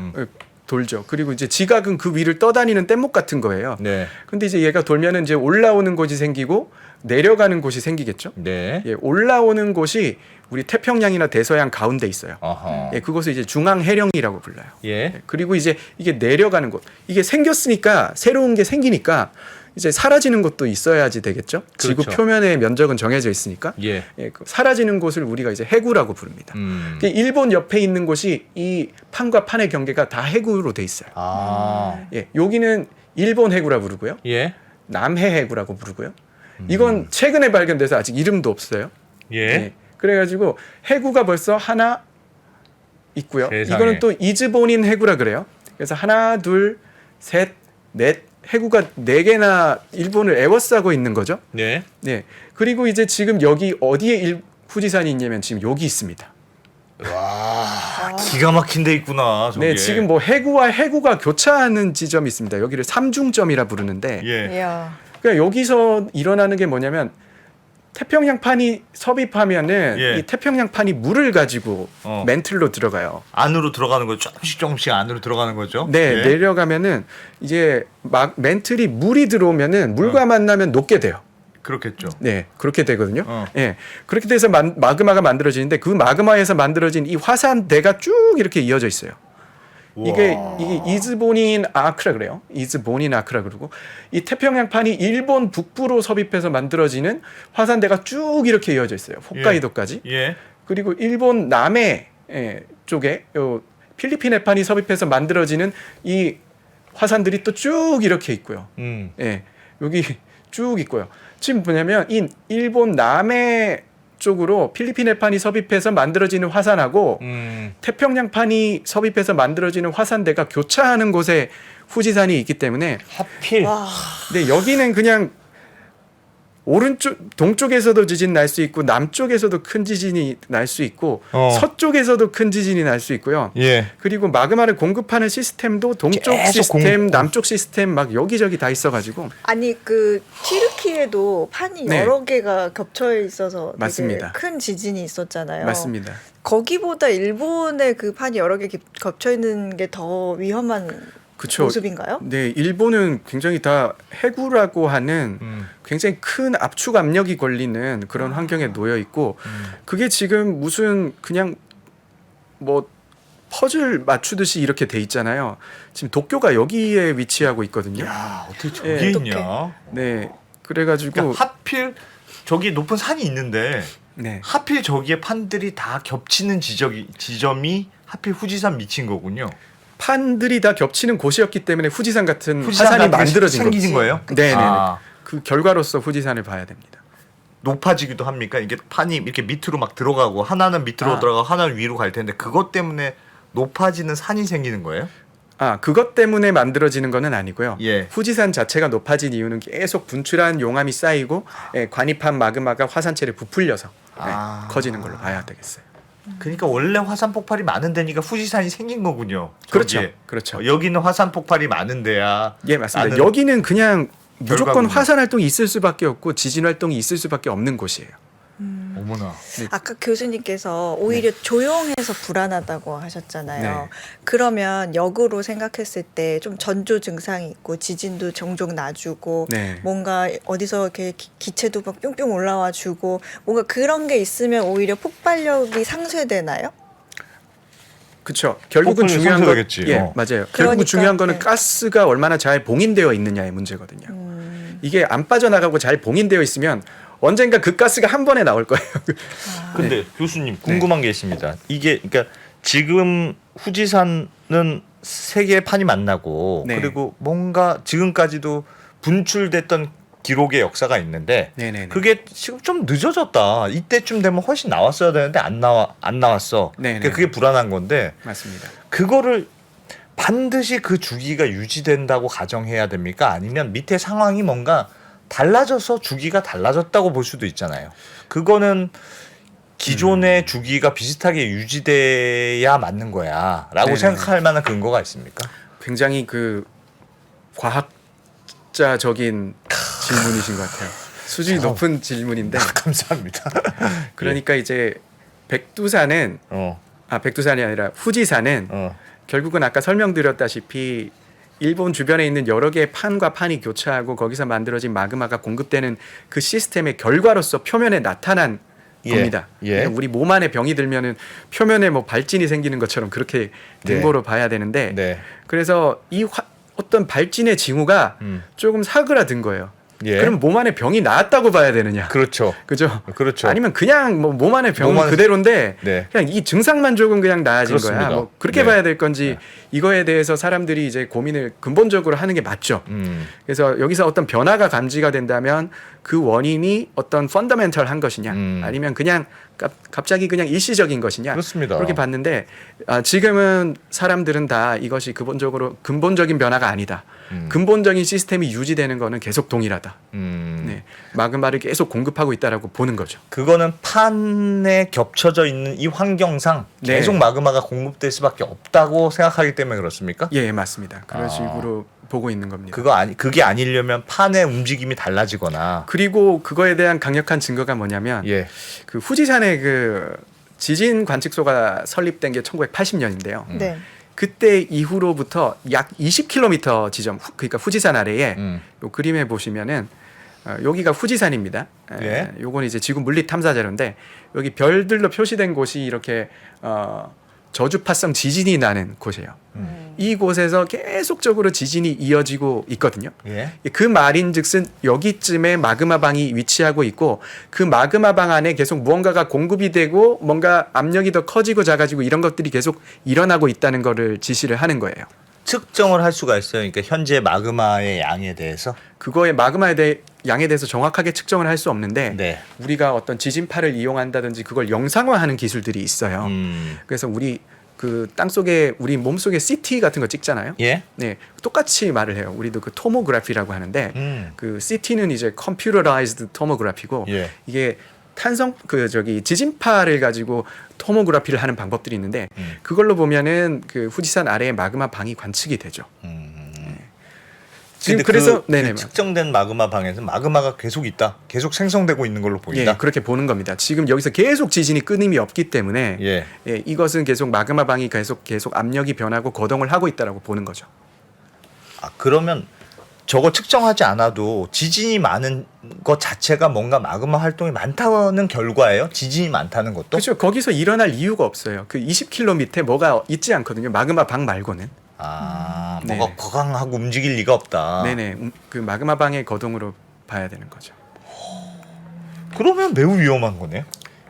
돌죠. 그리고 이제 지각은 그 위를 떠다니는 뗏목 같은 거예요. 네. 근데 이제 얘가 돌면은 이제 올라오는 곳이 생기고 내려가는 곳이 생기겠죠. 네. 예, 올라오는 곳이 우리 태평양이나 대서양 가운데 있어요. 아하. 예, 그것을 이제 중앙 해령이라고 불러요. 예. 예, 그리고 이제 이게 내려가는 곳, 이게 생겼으니까 새로운 게 생기니까 이제 사라지는 것도 있어야지 되겠죠. 지구 그렇죠. 표면의 면적은 정해져 있으니까. 예. 예, 그 사라지는 곳을 우리가 이제 해구라고 부릅니다. 그 일본 옆에 있는 곳이 이 판과 판의 경계가 다 해구로 돼 있어요. 아. 예, 여기는 일본 해구라 부르고요. 예. 남해 해구라고 부르고요. 이건 최근에 발견돼서 아직 이름도 없어요. 예. 그래가지고 해구가 벌써 하나 있고요. 세상에. 이거는 또 이즈보닌 해구라 그래요. 그래서 하나, 둘, 셋, 넷 해구가 4개나 일본을 에워싸고 있는 거죠. 네. 네. 그리고 이제 지금 여기 어디에 후지산이 있냐면 지금 여기 있습니다. 와, 기가 막힌 데 있구나. 저게. 네, 지금 뭐 해구와 해구가 교차하는 지점이 있습니다. 여기를 삼중점이라 부르는데, 예. 이야. 그러니까 여기서 일어나는 게 뭐냐면 태평양판이 섭입하면은 예. 이 태평양판이 물을 가지고 멘틀로 들어가요. 안으로 들어가는 거죠. 조금씩 안으로 들어가는 거죠. 네, 예. 내려가면은 이제 막 멘틀이 물이 들어오면은 물과 만나면 녹게 돼요. 그렇겠죠. 네, 그렇게 되거든요. 어. 예, 그렇게 돼서 마그마가 만들어지는데 그 마그마에서 만들어진 이 화산대가 쭉 이렇게 이어져 있어요. 이게 이즈보닌 아크라 그래요. 이즈보닌 아크라 그러고 이 태평양판이 일본 북부로 섭입해서 만들어지는 화산대가 쭉 이렇게 이어져 있어요. 홋카이도까지. 예. 그리고 일본 남해 쪽에 요 필리핀 해판이 섭입해서 만들어지는 이 화산들이 또 쭉 이렇게 있고요. 음. 예, 여기 쭉 있고요. 지금 뭐냐면 이 일본 남해 쪽으로 필리핀해판이 섭입해서 만들어지는 화산하고 태평양판이 섭입해서 만들어지는 화산대가 교차하는 곳에 후지산이 있기 때문에 하필. 와. 근데 여기는 그냥 오른쪽 동쪽에서도 지진 날 수 있고 남쪽에서도 큰 지진이 날 수 있고 서쪽에서도 큰 지진이 날 수 있고요. 예. 그리고 마그마를 공급하는 시스템도 동쪽 계속 시스템, 남쪽 시스템 막 여기저기 다 있어가지고 아니 그 튀르키예도 판이 네. 여러 개가 겹쳐 있어서 되게 맞습니다. 큰 지진이 있었잖아요. 맞습니다. 거기보다 일본의 그 판이 여러 개 겹쳐 있는 게 더 위험한 그쵸. 모습인가요? 네, 일본은 굉장히 다 해구라고 하는 굉장히 큰 압축 압력이 걸리는 그런 환경에 놓여 있고 그게 지금 무슨 그냥 뭐 퍼즐 맞추듯이 이렇게 돼 있잖아요. 지금 도쿄가 여기에 위치하고 있거든요. 야, 어떻게 저기 예. 있냐? 네, 그래가지고 그러니까 하필 저기 높은 산이 있는데 네, 하필 저기에 판들이 다 겹치는 지점이 하필 후지산 미친 거군요. 판들이 다 겹치는 곳이었기 때문에 후지산 같은 후지산 화산이 같은 게 만들어진 생기진 거예요. 거예요? 네, 네, 아. 그 결과로서 후지산을 봐야 됩니다. 높아지기도 합니까? 이게 판이 이렇게 밑으로 막 들어가고 하나는 밑으로 아. 들어가고 하나는 위로 갈 텐데 그것 때문에 높아지는 산이 생기는 거예요? 아, 그것 때문에 만들어지는 거는 아니고요. 예. 후지산 자체가 높아진 이유는 계속 분출한 용암이 쌓이고 관입한 마그마가 화산체를 부풀려서 아. 커지는 걸로 봐야 되겠어요. 그러니까 원래 화산 폭발이 많은 데니까 후지산이 생긴 거군요. 그렇죠. 저기에. 그렇죠. 여기는 화산 폭발이 많은 데야. 예, 맞습니다. 나는 여기는 그냥 무조건 결과군요. 화산 활동이 있을 수밖에 없고 지진 활동이 있을 수밖에 없는 곳이에요. 어머나. 아까 교수님께서 오히려 조용해서 불안하다고 하셨잖아요. 네. 그러면 역으로 생각했을 때 좀 전조 증상이 있고 지진도 종종 나주고 네. 뭔가 어디서 이렇게 기체도 막 뿅뿅 올라와 주고 뭔가 그런 게 있으면 오히려 폭발력이 상쇄되나요? 그렇죠. 결국은 폭발이 중요한 건 상쇄되겠지. 예, 어. 맞아요. 결국은 그러니까, 중요한 거는 네. 가스가 얼마나 잘 봉인되어 있느냐의 문제거든요. 이게 안 빠져나가고 잘 봉인되어 있으면 언젠가 그 가스가 한 번에 나올 거예요. 근데 교수님 궁금한 게 있습니다. 이게 그러니까 지금 후지산은 세 개의 판이 만나고 네. 그리고 뭔가 지금까지도 분출됐던 기록의 역사가 있는데 네네네. 그게 지금 좀 늦어졌다. 이때쯤 되면 훨씬 나왔어야 되는데 안 나왔어. 네네. 그러니까 그게 불안한 건데 맞습니다. 그거를 반드시 그 주기가 유지된다고 가정해야 됩니까? 아니면 밑에 상황이 뭔가 달라져서 주기가 달라졌다고 볼 수도 있잖아요. 그거는 기존의 주기가 비슷하게 유지돼야 맞는 거야라고 네네. 생각할 만한 근거가 있습니까? 굉장히 그 과학자적인 질문이신 것 같아요. 수준이 높은 질문인데 감사합니다. 그러니까 이제 백두산은 백두산이 아니라 후지산은 결국은 아까 설명드렸다시피 일본 주변에 있는 여러 개의 판과 판이 교차하고 거기서 만들어진 마그마가 공급되는 그 시스템의 결과로서 표면에 나타난 겁니다. 예. 그러니까 우리 몸 안에 병이 들면은 표면에 뭐 발진이 생기는 것처럼 그렇게 된 네. 거로 봐야 되는데 네. 그래서 이 어떤 발진의 징후가 조금 사그라든 거예요. 예. 그럼 몸 안에 병이 나았다고 봐야 되느냐? 그렇죠. 그죠? 그렇죠. 아니면 그냥 뭐 몸 안에 병은 몸 안에- 그대로인데 네. 그냥 이 증상만 조금 그냥 나아진 그렇습니다. 거야. 뭐 그렇게 네. 봐야 될 건지 이거에 대해서 사람들이 이제 고민을 근본적으로 하는 게 맞죠. 그래서 여기서 어떤 변화가 감지가 된다면 그 원인이 어떤 펀더멘털한 것이냐 아니면 그냥 갑자기 그냥 일시적인 것이냐 그렇습니다. 그렇게 봤는데 지금은 사람들은 다 이것이 근본적인 변화가 아니다. 근본적인 시스템이 유지되는 거는 계속 동일하다. 네. 마그마를 계속 공급하고 있다라고 보는 거죠. 그거는 판에 겹쳐져 있는 이 환경상 네. 계속 마그마가 공급될 수밖에 없다고 생각하기 때문에 그렇습니까? 예, 맞습니다. 그런 아. 식으로 보고 있는 겁니다. 그게 아니려면 판의 움직임이 달라지거나 그리고 그거에 대한 강력한 증거가 뭐냐면 예. 그 후지산의 그 지진 관측소가 설립된 게 1980년인데요. 네. 그때 이후로부터 약 20km 지점, 그러니까 후지산 아래에 요 그림에 보시면은 여기가 후지산입니다. 예. 요건 이제 지구 물리 탐사 자료인데 여기 별들로 표시된 곳이 이렇게 저주파성 지진이 나는 곳이에요. 이곳에서 계속적으로 지진이 이어지고 있거든요. 예. 그 말인즉슨 여기쯤에 마그마방이 위치하고 있고 그 마그마방 안에 계속 무언가가 공급이 되고 뭔가 압력이 더 커지고 작아지고 이런 것들이 계속 일어나고 있다는 거를 지시를 하는 거예요. 측정을 할 수가 있어요. 그러니까 현재 마그마의 양에 대해서. 그거의 마그마에 대해 양에 대해서 정확하게 측정을 할 수 없는데 네. 우리가 어떤 지진파를 이용한다든지 그걸 영상화하는 기술들이 있어요. 그래서 우리 그 땅속에 우리 몸속에 CT 같은 거 찍잖아요. 예. 네, 똑같이 말을 해요. 우리도 그 토모그래피라고 하는데 그 CT는 이제 computerized tomography고 예. 이게 탄성 그 저기 지진파를 가지고 토모그래피를 하는 방법들이 있는데 그걸로 보면은 그 후지산 아래에 마그마 방이 관측이 되죠. 지금 근데 그래서 그, 네네 그 측정된 마그마 방에서 마그마가 계속 있다. 계속 생성되고 있는 걸로 보인다. 예, 그렇게 보는 겁니다. 지금 여기서 계속 지진이 끊임이 없기 때문에 예. 예, 이것은 계속 마그마 방이 계속 압력이 변하고 거동을 하고 있다라고 보는 거죠. 아, 그러면 저거 측정하지 않아도 지진이 많은 것 자체가 뭔가 마그마 활동이 많다는 결과예요? 지진이 많다는 것도? 그렇죠. 거기서 일어날 이유가 없어요. 그 20km 밑에 뭐가 있지 않거든요. 마그마 방 말고는. 아, 네네. 뭐가 거강하고 움직일 리가 없다. 네네. 그 마그마 방의 거동으로 봐야 되는 거죠. 그러면 매우 위험한 거네요.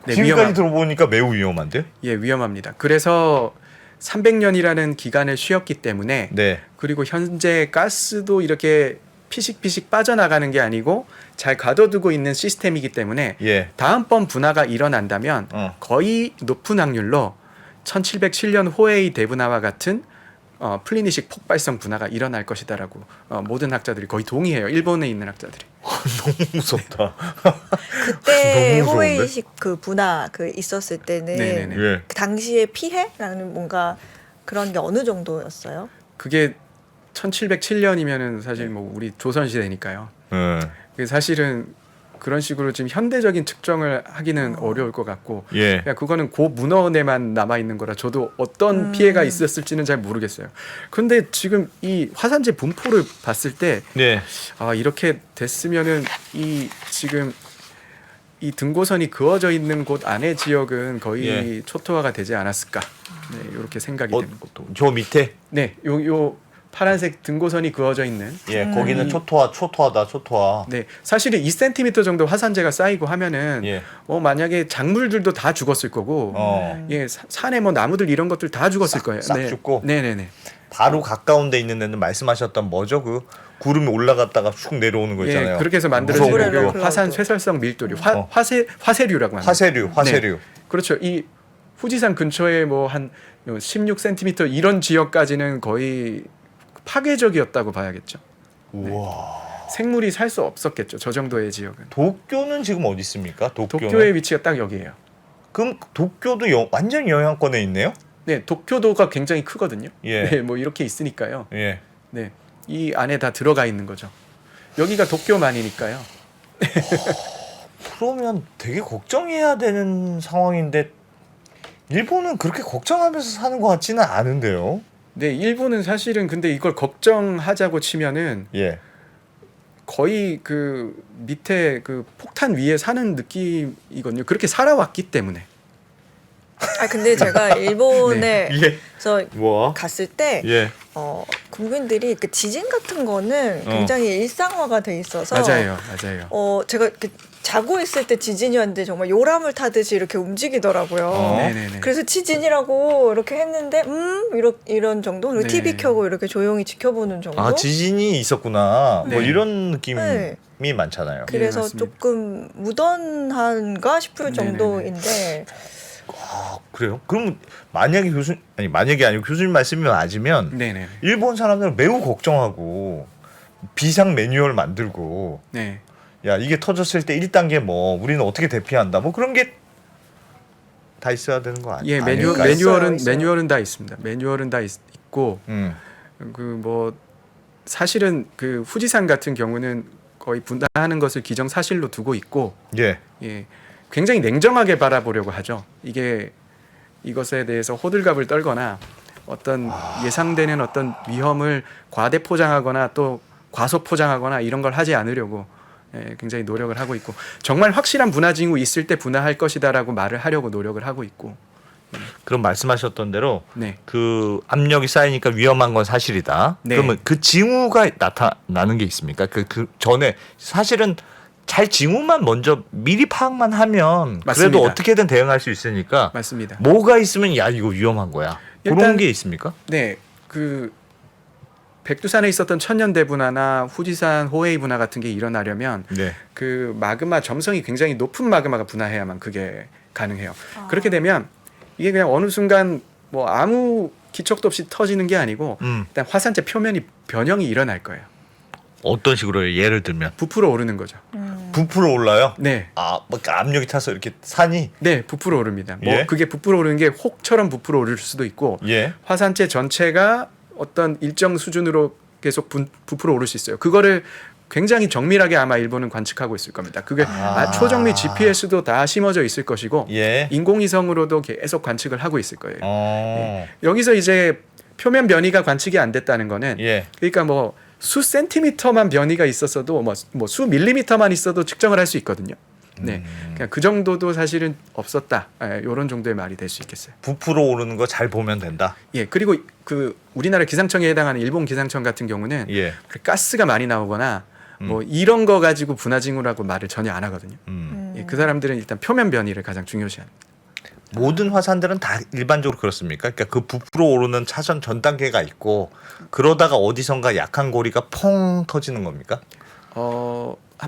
네, 지금까지 들어보니까 매우 위험한데요? 예, 위험합니다. 그래서 300년이라는 기간을 쉬었기 때문에 네. 그리고 현재 가스도 이렇게 피식피식 빠져나가는 게 아니고 잘 가둬두고 있는 시스템이기 때문에 예. 다음번 분화가 일어난다면 거의 높은 확률로 1707년 호에이 대분화와 같은 플리니식 폭발성 분화가 일어날 것이다라고 모든 학자들이 거의 동의해요. 일본에 있는 학자들이. 너무 무섭다. 그때 너무 무서운데? 호에이식 그 분화 그 있었을 때는 네네네. 예. 그 당시에 피해라는 뭔가 그런 게 어느 정도였어요? 그게 1707년이면은 사실 뭐 우리 조선 시대니까요. 예. 그게 사실은 그런 식으로 지금 현대적인 측정을 하기는 어려울 것 같고 예. 그냥 그거는 고 문헌에만 남아 있는 거라 저도 어떤 피해가 있었을지는 잘 모르겠어요. 그런데 지금 이 화산재 분포를 봤을 때 네. 아, 이렇게 됐으면은 이 지금 이 등고선이 그어져 있는 곳 안의 지역은 거의 예. 초토화가 되지 않았을까? 네, 이렇게 생각이 됩니다. 저 밑에 네, 요 파란색 등고선이 그어져 있는 예, 거기는 초토화다. 네, 사실은 2cm 정도 화산재가 쌓이고 하면은 예. 만약에 작물들도 다 죽었을 거고 예, 산에 뭐 나무들 이런 것들 다 죽었을 거예요. 싹 네. 죽고? 네네네. 바로 가까운 데 있는 데는 말씀하셨던 뭐죠? 그 구름이 올라갔다가 쭉 내려오는 거 있잖아요. 예, 그렇게 해서 만들어지는 무서운 그 거. 화산 쇠설성 밀도류, 화쇄류라고 합니다. 화쇄류. 네. 그렇죠. 이 후지산 근처에 뭐 한 16cm 이런 지역까지는 거의 파괴적이었다고 봐야겠죠. 우와. 생물이 살 수 없었겠죠. 저 정도의 지역은. 도쿄는 지금 어디 있습니까? 도쿄의 위치가 딱 여기예요. 그럼 도쿄도 완전 영향권에 있네요? 네, 도쿄도가 굉장히 크거든요. 예. 네, 뭐 이렇게 있으니까요. 예. 네, 이 안에 다 들어가 있는 거죠. 여기가 도쿄만이니까요. 그러면 되게 걱정해야 되는 상황인데 일본은 그렇게 걱정하면서 사는 것 같지는 않은데요. 네, 일본은 사실은 근데 이걸 걱정하자고 치면은 예. 거의 그 밑에 그 폭탄 위에 사는 느낌이거든요. 그렇게 살아왔기 때문에. 아 근데 제가 일본에서 예. 뭐? 갔을 때 예. 국민들이 그 지진 같은 거는 굉장히 일상화가 돼 있어서 맞아요. 제가 이렇게 자고 있을 때 지진이었는데 정말 요람을 타듯이 이렇게 움직이더라고요. 네네네. 그래서 지진이라고 이렇게 했는데 이런 정도 그리고 네. TV 켜고 이렇게 조용히 지켜보는 정도. 아, 지진이 있었구나. 뭐 네. 이런 느낌이 네. 많잖아요. 그래서 맞습니다. 조금 무던한가 싶을 네네네. 정도인데 아, 그래요? 그럼 만약에 만약이 아니고 교수님 말씀이 맞으면 네네. 일본 사람들은 매우 걱정하고 비상 매뉴얼 만들고 네. 야, 이게 터졌을 때 1단계 뭐 우리는 어떻게 대피한다. 뭐 그런 게 다 있어야 되는 거 예, 아니에요? 매뉴얼은 있어요. 매뉴얼은 다 있습니다. 매뉴얼은 다 있고 그 뭐 사실은 그 후지산 같은 경우는 거의 분화하는 것을 기정사실로 두고 있고 예. 예, 굉장히 냉정하게 바라보려고 하죠. 이것에 대해서 호들갑을 떨거나 어떤 예상되는 어떤 위험을 과대 포장하거나 또 과소 포장하거나 이런 걸 하지 않으려고 굉장히 노력을 하고 있고 정말 확실한 분화 징후 있을 때 분화할 것이다라고 말을 하려고 노력을 하고 있고 그럼 말씀하셨던 대로 네. 그 압력이 쌓이니까 위험한 건 사실이다. 네. 그러면 그 징후가 나타나는 게 있습니까? 그 전에 사실은 잘 징후만 먼저 미리 파악만 하면 맞습니다. 그래도 어떻게든 대응할 수 있으니까 맞습니다. 뭐가 있으면 야 이거 위험한 거야. 그런 일단- 게 있습니까? 네, 그 백두산에 있었던 천년대 분화나 후지산 호에이 분화 같은 게 일어나려면 네. 그 마그마 점성이 굉장히 높은 마그마가 분화해야만 그게 가능해요. 그렇게 되면 이게 그냥 어느 순간 뭐 아무 기척도 없이 터지는 게 아니고 일단 화산재 표면이 변형이 일어날 거예요. 어떤 식으로요? 예를 들면 부풀어 오르는 거죠. 부풀어 올라요? 네. 막 압력이 타서 이렇게 산이 네, 부풀어 오릅니다. 뭐 예? 그게 부풀어 오르는 게 혹처럼 부풀어 오를 수도 있고 예. 화산재 전체가 어떤 일정 수준으로 계속 부풀어 오를 수 있어요. 그거를 굉장히 정밀하게 아마 일본은 관측하고 있을 겁니다. 그게 초정밀 GPS도 다 심어져 있을 것이고 예. 인공위성으로도 계속 관측을 하고 있을 거예요. 어. 여기서 이제 표면 변이가 관측이 안 됐다는 거는 예. 그러니까 뭐 수 센티미터만 변이가 있었어도 뭐 수 밀리미터만 있어도 측정을 할 수 있거든요. 네, 그러니까 그 정도도 사실은 없었다. 이런 정도의 말이 될 수 있겠어요. 부풀어 오르는 거 잘 보면 된다. 예, 그리고 그 우리나라 기상청에 해당하는 일본 기상청 같은 경우는 예. 가스가 많이 나오거나 뭐 이런 거 가지고 분화징후라고 말을 전혀 안 하거든요. 예, 그 사람들은 일단 표면 변이를 가장 중요시합니다. 모든 화산들은 다 일반적으로 그렇습니까? 그러니까 그 부풀어 오르는 차선 전 단계가 있고 그러다가 어디선가 약한 고리가 펑 터지는 겁니까?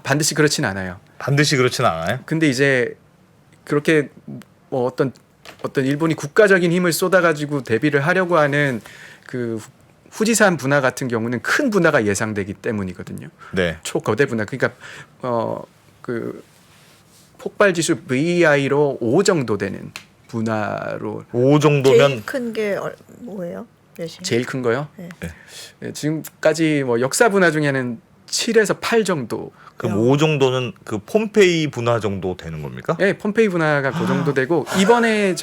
반드시 그렇진 않아요. 반드시 그렇진 않아요. 근데 이제 그렇게 뭐 어떤 일본이 국가적인 힘을 쏟아가지고 대비를 하려고 하는 그 후지산 분화 같은 경우는 큰 분화가 예상되기 때문이거든요. 네. 초거대 분화. 그러니까 그 폭발 지수 VI로 5 정도 되는 분화로 5 정도면 제일 큰 게 뭐예요? 몇이? 제일 큰 거요. 네. 네, 지금까지 뭐 역사 분화 중에는 7에서 8 정도. 그럼 5 정도는 그 폼페이 분화 정도 되는 겁니까? 예, 폼페이 분화가 그 정도 되고 이번에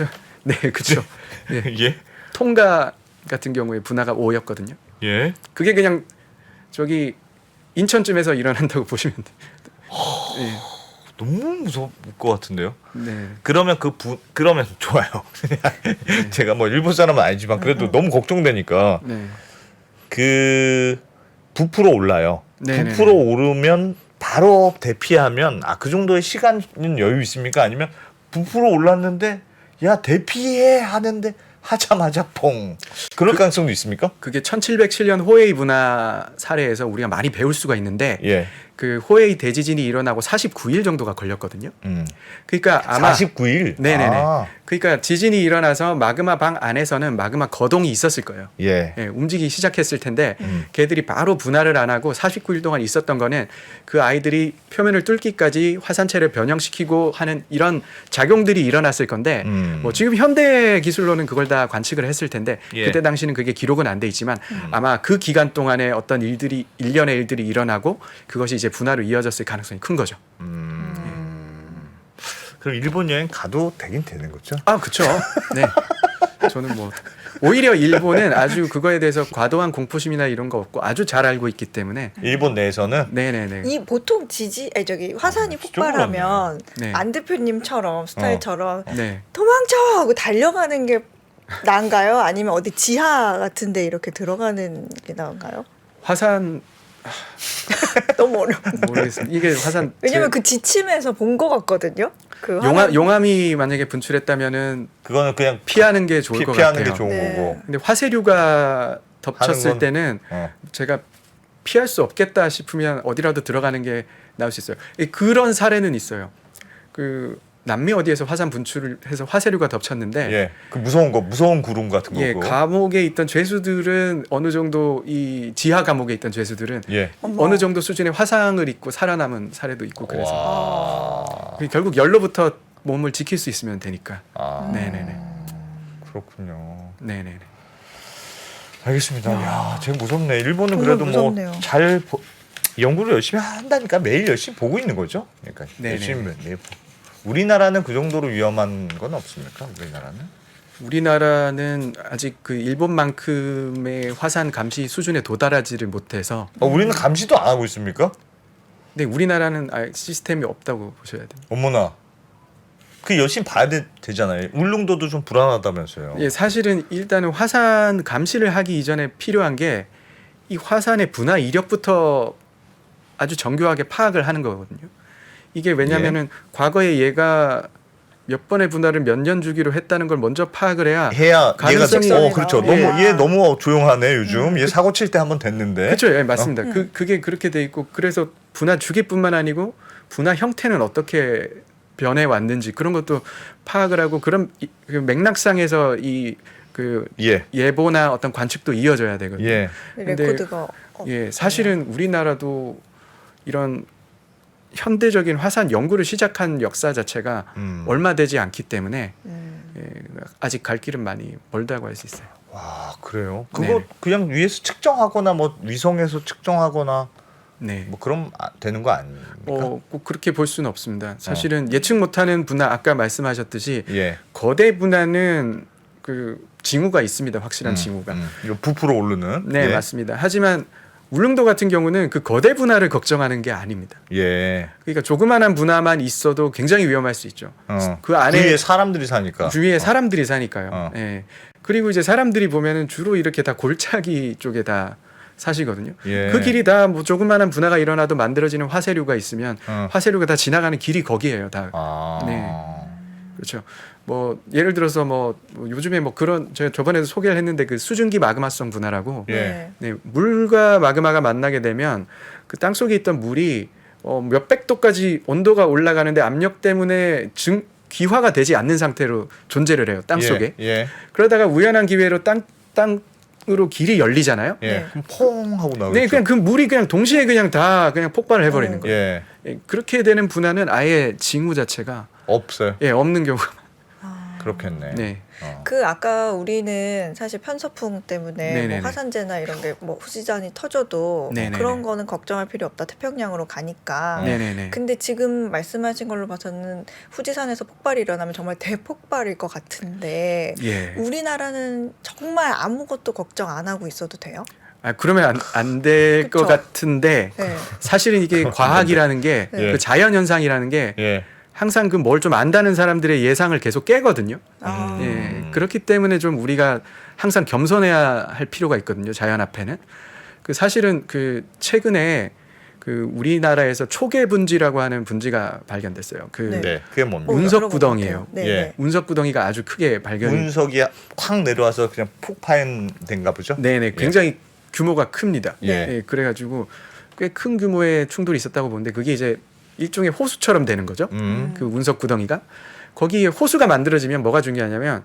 네, 그렇죠. 네. 예. 통가 같은 경우에 분화가 5였거든요. 예. 그게 그냥 저기 인천쯤에서 일어난다고 보시면 돼요. 예. 너무 무서울 것 같은데요. 네. 그러면 그러면 좋아요. 제가 뭐 일본 사람은 아니지만 그래도 너무 걱정되니까 네. 그 부풀어 올라요. 네네네. 부풀어 오르면 바로 대피하면 그 정도의 시간은 여유 있습니까? 아니면 부풀어 올랐는데 야 대피해 하는데 하자마자 퐁 그럴 가능성도 있습니까? 그게 1707년 호에이 분화 사례에서 우리가 많이 배울 수가 있는데 예. 그 호에이 대지진이 일어나고 49일 정도가 걸렸거든요. 그러니까 아마 49일. 네네네. 그러니까 지진이 일어나서 마그마 방 안에서는 마그마 거동이 있었을 거예요. 예. 예, 움직이기 시작했을 텐데 걔들이 바로 분할을 안 하고 49일 동안 있었던 거는 그 아이들이 표면을 뚫기까지 화산체를 변형시키고 하는 이런 작용들이 일어났을 건데 뭐 지금 현대 기술로는 그걸 다 관측을 했을 텐데 예. 그때 당시는 그게 기록은 안 돼 있지만 아마 그 기간 동안에 어떤 일들이 일련의 일들이 일어나고 그것이 이제 분화로 이어졌을 가능성이 큰 거죠. 그럼 일본 여행 가도 되긴 되는 거죠? 그렇죠. 네. 저는 뭐 오히려 일본은 아주 그거에 대해서 과도한 공포심이나 이런 거 없고 아주 잘 알고 있기 때문에 일본 내에서는 네네네. 이 보통 화산이 진짜 폭발하면 네. 안 대표님처럼 스타일처럼 네. 도망쳐 하고 달려가는 게 나은가요? 아니면 어디 지하 같은데 이렇게 들어가는 게 나은가요? 화산 너무 어려워. 모르겠습니다. 이게 화산 왜냐면 그 지침에서 본 것 같거든요. 그 용암이 만약에 분출했다면은 그거는 그냥 피하는 게 좋을 것 피하는 같아요. 게 좋은 네. 거고. 근데 화쇄류가 덮쳤을 건- 때는 제가 피할 수 없겠다 싶으면 어디라도 들어가는 게 나올 수 있어요. 그런 사례는 있어요. 그 남미 어디에서 화산 분출을 해서 화쇄류가 덮쳤는데 예. 그 무서운 구름 같은 예, 거고. 감옥에 있던 죄수들은 어느 정도 이 지하 감옥에 있던 죄수들은 예. 어느 정도 수준의 화상을 입고 살아남은 사례도 있고 그래서 와. 결국 열로부터 몸을 지킬 수 있으면 되니까. 아. 네네네. 그렇군요. 네네네. 알겠습니다. 야, 되게 무섭네. 일본은 정말 그래도 무섭네요. 뭐 잘 연구를 열심히 한다니까 매일 열심히 보고 있는 거죠. 그러니까 네네. 열심히 매일 보고. 우리나라는 그 정도로 위험한 건 없습니까? 우리나라는? 우리나라는 아직 그 일본만큼의 화산 감시 수준에 도달하지를 못해서 우리는 감시도 안 하고 있습니까? 근데 우리나라는 아예 시스템이 없다고 보셔야 됩니다. 어머나. 그 열심히 봐야 되잖아요. 울릉도도 좀 불안하다면서요. 예, 사실은 일단은 화산 감시를 하기 이전에 필요한 게 이 화산의 분화 이력부터 아주 정교하게 파악을 하는 거거든요. 이게 왜냐면은 과거에 얘가 몇 번의 분할을 몇 년 주기로 했다는 걸 먼저 파악을 해야 해야 가능성이 얘가 그렇죠. 나오니까. 너무 얘 너무 조용하네 요즘. 얘 사고 칠 때 한번 됐는데. 그렇죠. 예, 맞습니다. 그게 그렇게 돼 있고 그래서 분할 주기뿐만 아니고 분할 형태는 어떻게 변해 왔는지 그런 것도 파악을 하고 그런 그 맥락상에서 이 그 예. 예보나 어떤 관측도 이어져야 되거든요. 예. 근데 레코드가 예, 사실은 우리나라도 이런 현대적인 화산 연구를 시작한 역사 자체가 얼마 되지 않기 때문에 예, 아직 갈 길은 많이 멀다고 할 수 있어요. 와 그래요. 그거 네네. 그냥 위에서 측정하거나 뭐 위성에서 측정하거나 네. 뭐 그럼 되는 거 아닙니까? 꼭 그렇게 볼 수는 없습니다. 사실은 예측 못하는 분화 아까 말씀하셨듯이 예. 거대 분화는 그 징후가 있습니다. 확실한 징후가. 이거 부풀어 오르는. 네, 예. 맞습니다. 하지만 울릉도 같은 경우는 그 거대 분화를 걱정하는 게 아닙니다. 예. 그러니까 조그마한 분화만 있어도 굉장히 위험할 수 있죠. 그 안에 주위에 사람들이 사니까. 주위에 사람들이 사니까요. 어. 예. 그리고 이제 사람들이 보면은 주로 이렇게 다 골짜기 쪽에 다 사시거든요. 예. 그 길이 다 뭐 조그마한 분화가 일어나도 만들어지는 화쇄류가 있으면 어. 화쇄류가 다 지나가는 길이 거기에요. 다. 아. 네. 그렇죠. 뭐 예를 들어서 뭐 요즘에 뭐 그런 제가 저번에도 소개를 했는데 그 수증기 마그마성 분화라고 예. 네, 물과 마그마가 만나게 되면 그 땅 속에 있던 물이 몇백 도까지 온도가 올라가는데 압력 때문에 기화가 되지 않는 상태로 존재를 해요. 땅 속에. 예. 그러다가 우연한 기회로 땅으로 길이 열리잖아요. 예. 네. 그럼 퐁 하고 나오죠. 네, 그냥 그 물이 그냥 동시에 그냥 다 그냥 폭발을 해버리는 거예요. 예. 예, 그렇게 되는 분화는 아예 징후 자체가 없어요. 예, 없는 경우가. 그렇겠네. 네. 그 아까 우리는 사실 편서풍 때문에 네네네. 뭐 화산재나 이런 게 뭐 후지산이 터져도 뭐 네네네. 그런 거는 걱정할 필요 없다. 태평양으로 가니까. 네네네. 근데 지금 말씀하신 걸로 봐서는 후지산에서 폭발이 일어나면 정말 대폭발일 것 같은데 예. 우리나라는 정말 아무것도 걱정 안 하고 있어도 돼요? 아, 그러면 안 될 것 그쵸? 같은데 네. 사실은 이게 과학이라는 게 예. 그 자연 현상이라는 게 예. 항상 그 뭘 좀 안다는 사람들의 예상을 계속 깨거든요. 아. 예. 그렇기 때문에 좀 우리가 항상 겸손해야 할 필요가 있거든요. 자연 앞에는. 그 사실은 그 최근에 그 우리나라에서 초계 분지라고 하는 분지가 발견됐어요. 그 네. 네. 그게 뭡니까? 운석 들어본 것 구덩이에요. 같아요. 네. 예. 네. 운석 구덩이가 아주 크게 발견이 운석이 확 내려와서 그냥 폭파된가 보죠. 네네 굉장히 규모가 큽니다. 예. 예, 그래가지고 꽤 큰 규모의 충돌이 있었다고 보는데 그게 이제 일종의 호수처럼 되는 거죠. 그 운석 구덩이가 거기에 호수가 만들어지면 뭐가 중요하냐면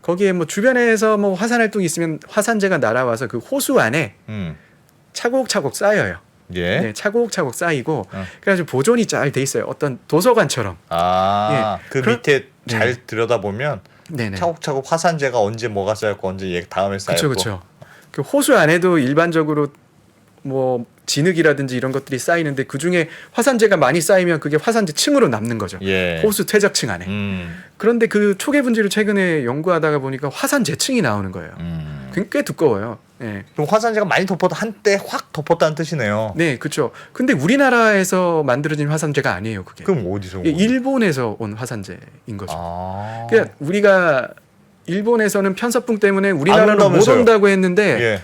거기에 뭐 주변에서 뭐 화산 활동이 있으면 화산재가 날아와서 그 호수 안에 차곡차곡 쌓여요. 예. 네, 차곡차곡 쌓이고 그래가지고 보존이 잘 돼 있어요. 어떤 도서관처럼. 아, 예. 그 그럼- 밑에 네. 잘 들여다보면 네네. 차곡차곡 화산재가 언제 뭐가 쌓였고 언제 얘 다음에 쌓였고. 그렇죠, 그렇죠. 그 호수 안에도 일반적으로 뭐 진흙이라든지 이런 것들이 쌓이는데 그 중에 화산재가 많이 쌓이면 그게 화산재 층으로 남는 거죠. 예. 호수 퇴적층 안에. 그런데 그 초계 분지를 최근에 연구하다가 보니까 화산재층이 나오는 거예요. 꽤 두꺼워요. 네. 그럼 화산재가 많이 덮어도 한때 확 덮었다는 뜻이네요. 네, 그렇죠. 근데 우리나라에서 만들어진 화산재가 아니에요, 그게. 그럼 어디서 온 이게 거예요? 일본에서 온 화산재인 거죠. 아. 그러니까 우리가 일본에서는 편서풍 때문에 안 우리나라로 못 온다면서요? 온다고 했는데 예.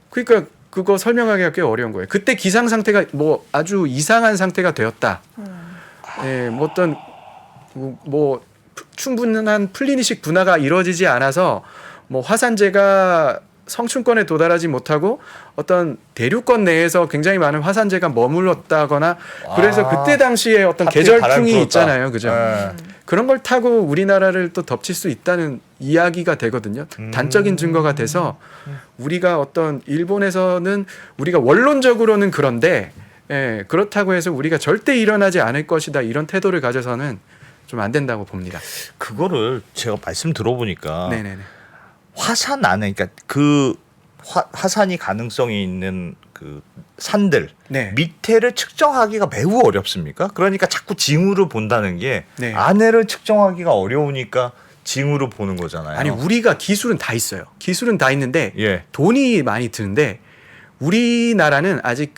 그러니까 그거 설명하기가 꽤 어려운 거예요. 그때 기상 상태가 뭐 아주 이상한 상태가 되었다. 예, 뭐 어떤 뭐 충분한 플리니식 분화가 이루어지지 않아서 뭐 화산재가 성층권에 도달하지 못하고 어떤 대륙권 내에서 굉장히 많은 화산재가 머물렀다거나 그래서 그때 당시에 어떤 하필 바람이 계절풍이 불었다. 있잖아요, 그죠? 예. 그런 걸 타고 우리나라를 또 덮칠 수 있다는 이야기가 되거든요. 단적인 증거가 돼서 우리가 어떤 일본에서는 우리가 원론적으로는 그런데 예, 그렇다고 해서 우리가 절대 일어나지 않을 것이다 이런 태도를 가져서는 좀 안 된다고 봅니다. 그거를 제가 말씀 들어보니까 네네네. 화산 안에 그러니까 그 화산이 가능성이 있는 그 산들 네. 밑에를 측정하기가 매우 어렵습니까? 그러니까 자꾸 징후를 본다는 게 네. 안에를 측정하기가 어려우니까 징후로 보는 거잖아요. 아니 우리가 기술은 다 있어요. 기술은 다 있는데 예. 돈이 많이 드는데 우리나라는 아직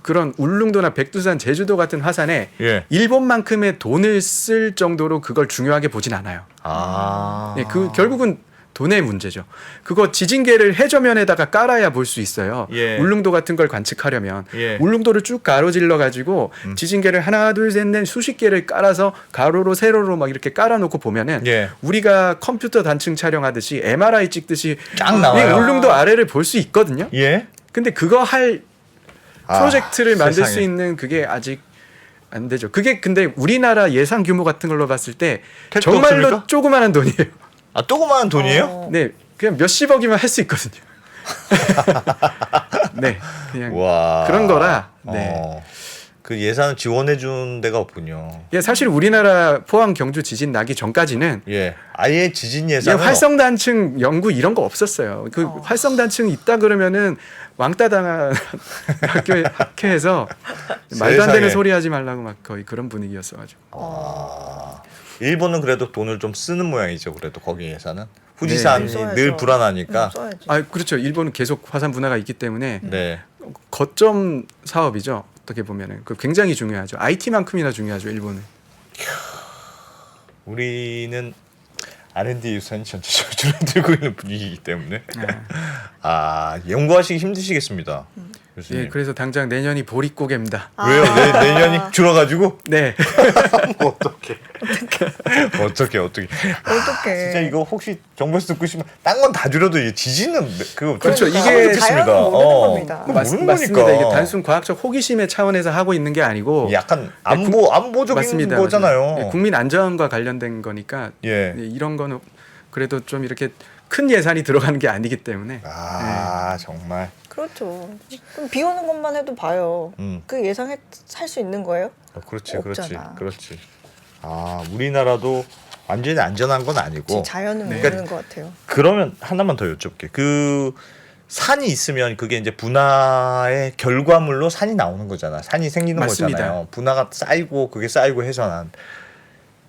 그런 울릉도나 백두산, 제주도 같은 화산에 예. 일본만큼의 돈을 쓸 정도로 그걸 중요하게 보진 않아요. 아. 네, 그 결국은 돈의 문제죠. 그거 지진계를 해저면에다가 깔아야 볼 수 있어요. 예. 울릉도 같은 걸 관측하려면 예. 울릉도를 쭉 가로질러 가지고 지진계를 하나 둘 셋 넷 수십 개를 깔아서 가로로 세로로 막 이렇게 깔아놓고 보면은 예. 우리가 컴퓨터 단층 촬영하듯이 MRI 찍듯이 쫙 나와요. 이 울릉도 아래를 볼 수 있거든요. 예. 근데 그거 할 프로젝트를 만들 수 세상에. 있는 그게 아직 안 되죠. 그게 근데 우리나라 예산 규모 같은 걸로 봤을 때 택도 정말로 없습니까? 조그마한 돈이에요. 아, 조그마한 돈이에요? 어. 네, 그냥 몇십억이면 할 수 있거든요. 네, 그냥 와. 그런 거라. 네. 그 예산을 지원해 준 데가 없군요. 예, 사실 우리나라 포항 경주 지진 나기 전까지는 예. 아예 지진 예, 예산은 활성 단층 연구 이런 거 없었어요. 그 활성 단층 있다 그러면은 왕따 당한 학교에서 말도 안 되는 세상에. 소리 하지 말라고 막 거의 그런 분위기였어가지고. 일본은 그래도 돈을 좀 쓰는 모양이죠. 그래도 거기 예산은 후지산이 써야죠. 늘 불안하니까. 써야지. 아, 그렇죠. 일본은 계속 화산 분화가 있기 때문에 네. 거점 사업이죠. 어떻게 보면은 그 굉장히 중요하죠. IT만큼이나 중요하죠. 일본은. 우리는 R&D 유산이 전체적으로 줄어들고 있는 분위기이기 때문에 연구하시기 힘드시겠습니다. 교수님. 예, 그래서 당장 내년이 보릿고개입니다. 왜요? 내년이 줄어가지고? 네. 어떻게? 어떡해. 진짜 이거 혹시 정부에서 듣고 싶으면 딴 건 다 줄여도 이 지진은 그거 그렇죠. 그러니까 이게 자연은 모르는 겁니다. 그거 모르는 맞습니다. 거니까. 이게 단순 과학적 호기심의 차원에서 하고 있는 게 아니고 약간 안보적인 맞습니다. 거잖아요. 예, 국민 안전과 관련된 거니까 예. 예, 이런 거는 그래도 좀 이렇게 큰 예산이 들어가는 게 아니기 때문에 정말. 그렇죠. 그럼 비 오는 것만 해도 봐요. 그 예상해 살 수 있는 거예요? 그렇지. 없잖아. 그렇지. 우리나라도 완전히 안전한 건 아니고. 지금 자연은 네. 모르는 것 같아요. 그러면 하나만 더 여쭤볼게. 그 산이 있으면 그게 이제 분화의 결과물로 산이 나오는 거잖아. 산이 생기는 맞습니다. 거잖아요. 분화가 쌓이고 그게 쌓이고 해서 난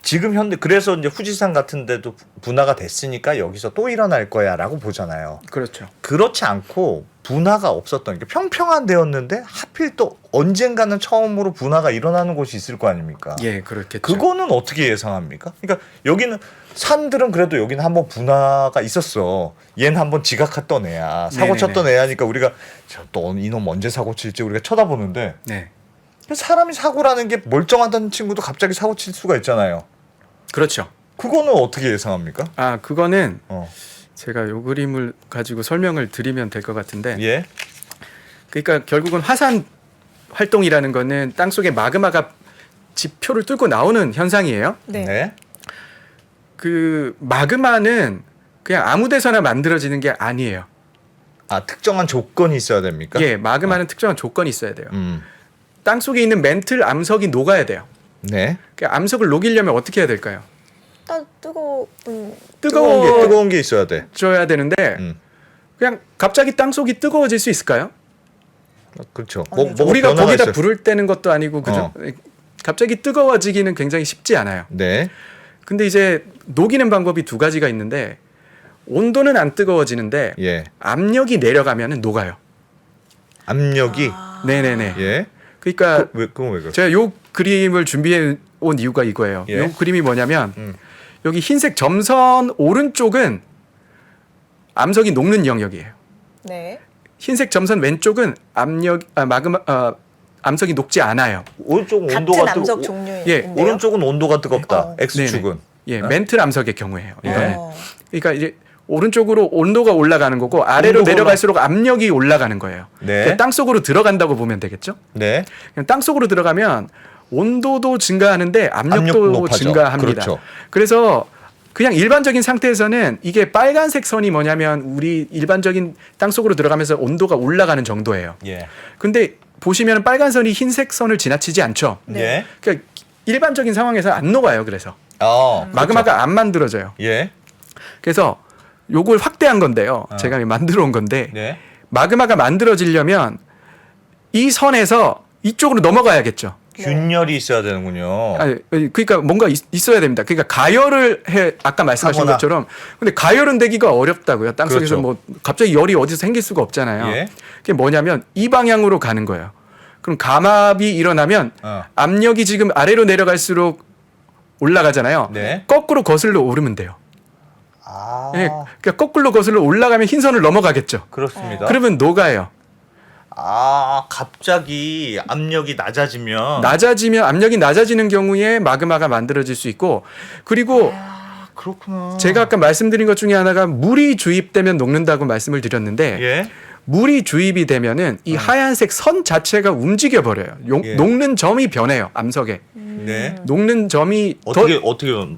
지금 현대 그래서 이제 후지산 같은 데도 분화가 됐으니까 여기서 또 일어날 거야라고 보잖아요. 그렇죠. 그렇지 않고 분화가 없었던 게 평평한 데였는데 하필 또 언젠가는 처음으로 분화가 일어나는 곳이 있을 거 아닙니까? 예, 그렇겠죠. 그거는 어떻게 예상합니까? 그러니까 여기는 산들은 그래도 여기는 한번 분화가 있었어. 얘는 한번 지각했던 애야. 사고 네네네. 쳤던 애야니까 우리가 또 이놈 언제 사고 칠지 우리가 쳐다보는데 네. 사람이 사고라는 게 멀쩡하다는 친구도 갑자기 사고 칠 수가 있잖아요. 그렇죠. 그거는 어떻게 예상합니까? 그거는 어. 제가 요 그림을 가지고 설명을 드리면 될 것 같은데 예. 그러니까 결국은 화산 활동이라는 거는 땅 속에 마그마가 지표를 뚫고 나오는 현상이에요. 네. 네. 그 마그마는 그냥 아무 데서나 만들어지는 게 아니에요. 특정한 조건이 있어야 됩니까? 예, 마그마는 특정한 조건이 있어야 돼요. 음. 땅 속에 있는 멘틀 암석이 녹아야 돼요. 네. 그 암석을 녹이려면 어떻게 해야 될까요? 뜨거운 게 있어야 돼. 뜨거워져야 되는데 음. 그냥 갑자기 땅 속이 뜨거워질 수 있을까요? 그렇죠. 아니죠. 우리가 변화가 거기다 있어요. 불을 떼는 것도 아니고 그죠? 갑자기 뜨거워지기는 굉장히 쉽지 않아요. 네. 근데 이제 녹이는 방법이 두 가지가 있는데 온도는 안 뜨거워지는데 예. 압력이 내려가면은 녹아요. 압력이 네네네. 예. 그러니까 그건 왜 그래? 제가 요 그림을 준비해 온 이유가 이거예요. 예. 요 그림이 뭐냐면 음. 여기 흰색 점선 오른쪽은 암석이 녹는 영역이에요. 네. 흰색 점선 왼쪽은 암석이 녹지 않아요. 오른쪽은 같은 온도가 암석 뜨거. 종류인데요. 예, 오른쪽은 온도가 뜨겁다. X축은. 예, 멘틀 암석의 경우에요. 이거는. 어. 그러니까 이제 오른쪽으로 온도가 올라가는 거고 아래로 온도가 내려갈수록 압력이 올라가는 거예요. 네. 그러니까 땅 속으로 들어간다고 보면 되겠죠. 네. 그냥 땅 속으로 들어가면 온도도 증가하는데 압력도 압력도 높아져. 증가합니다. 그렇죠. 그래서 그냥 일반적인 상태에서는 이게 빨간색 선이 뭐냐면 우리 일반적인 땅 속으로 들어가면서 온도가 올라가는 정도예요. 예. 근데 보시면 빨간 선이 흰색 선을 지나치지 않죠. 네. 예. 그러니까 일반적인 상황에서 안 녹아요. 그래서 그렇죠. 마그마가 안 만들어져요. 예. 그래서 요걸 확대한 건데요. 제가 만들어 온 건데 네. 마그마가 만들어지려면 이 선에서 이쪽으로 넘어가야겠죠. 균열이 있어야 되는군요. 그러니까 뭔가 있어야 됩니다. 그러니까 가열을 해 아까 말씀하신 하거나. 것처럼 근데 가열은 되기가 어렵다고요. 땅속에서 그렇죠. 뭐 갑자기 열이 어디서 생길 수가 없잖아요. 예. 그게 뭐냐면 이 방향으로 가는 거예요. 그럼 감압이 일어나면 압력이 지금 아래로 내려갈수록 올라가잖아요. 네. 거꾸로 거슬러 오르면 돼요. 아, 예, 그러니까 거꾸로 거슬러 올라가면 흰 선을 넘어가겠죠. 그렇습니다. 그러면 녹아요. 아, 갑자기 압력이 낮아지면 낮아지면 압력이 낮아지는 경우에 마그마가 만들어질 수 있고 그리고 그렇구나. 제가 아까 말씀드린 것 중에 하나가 물이 주입되면 녹는다고 말씀을 드렸는데 예. 물이 주입이 되면은 이 하얀색 선 자체가 움직여 버려요. 예. 녹는 점이 변해요. 암석에. 네. 녹는 점이 어떻게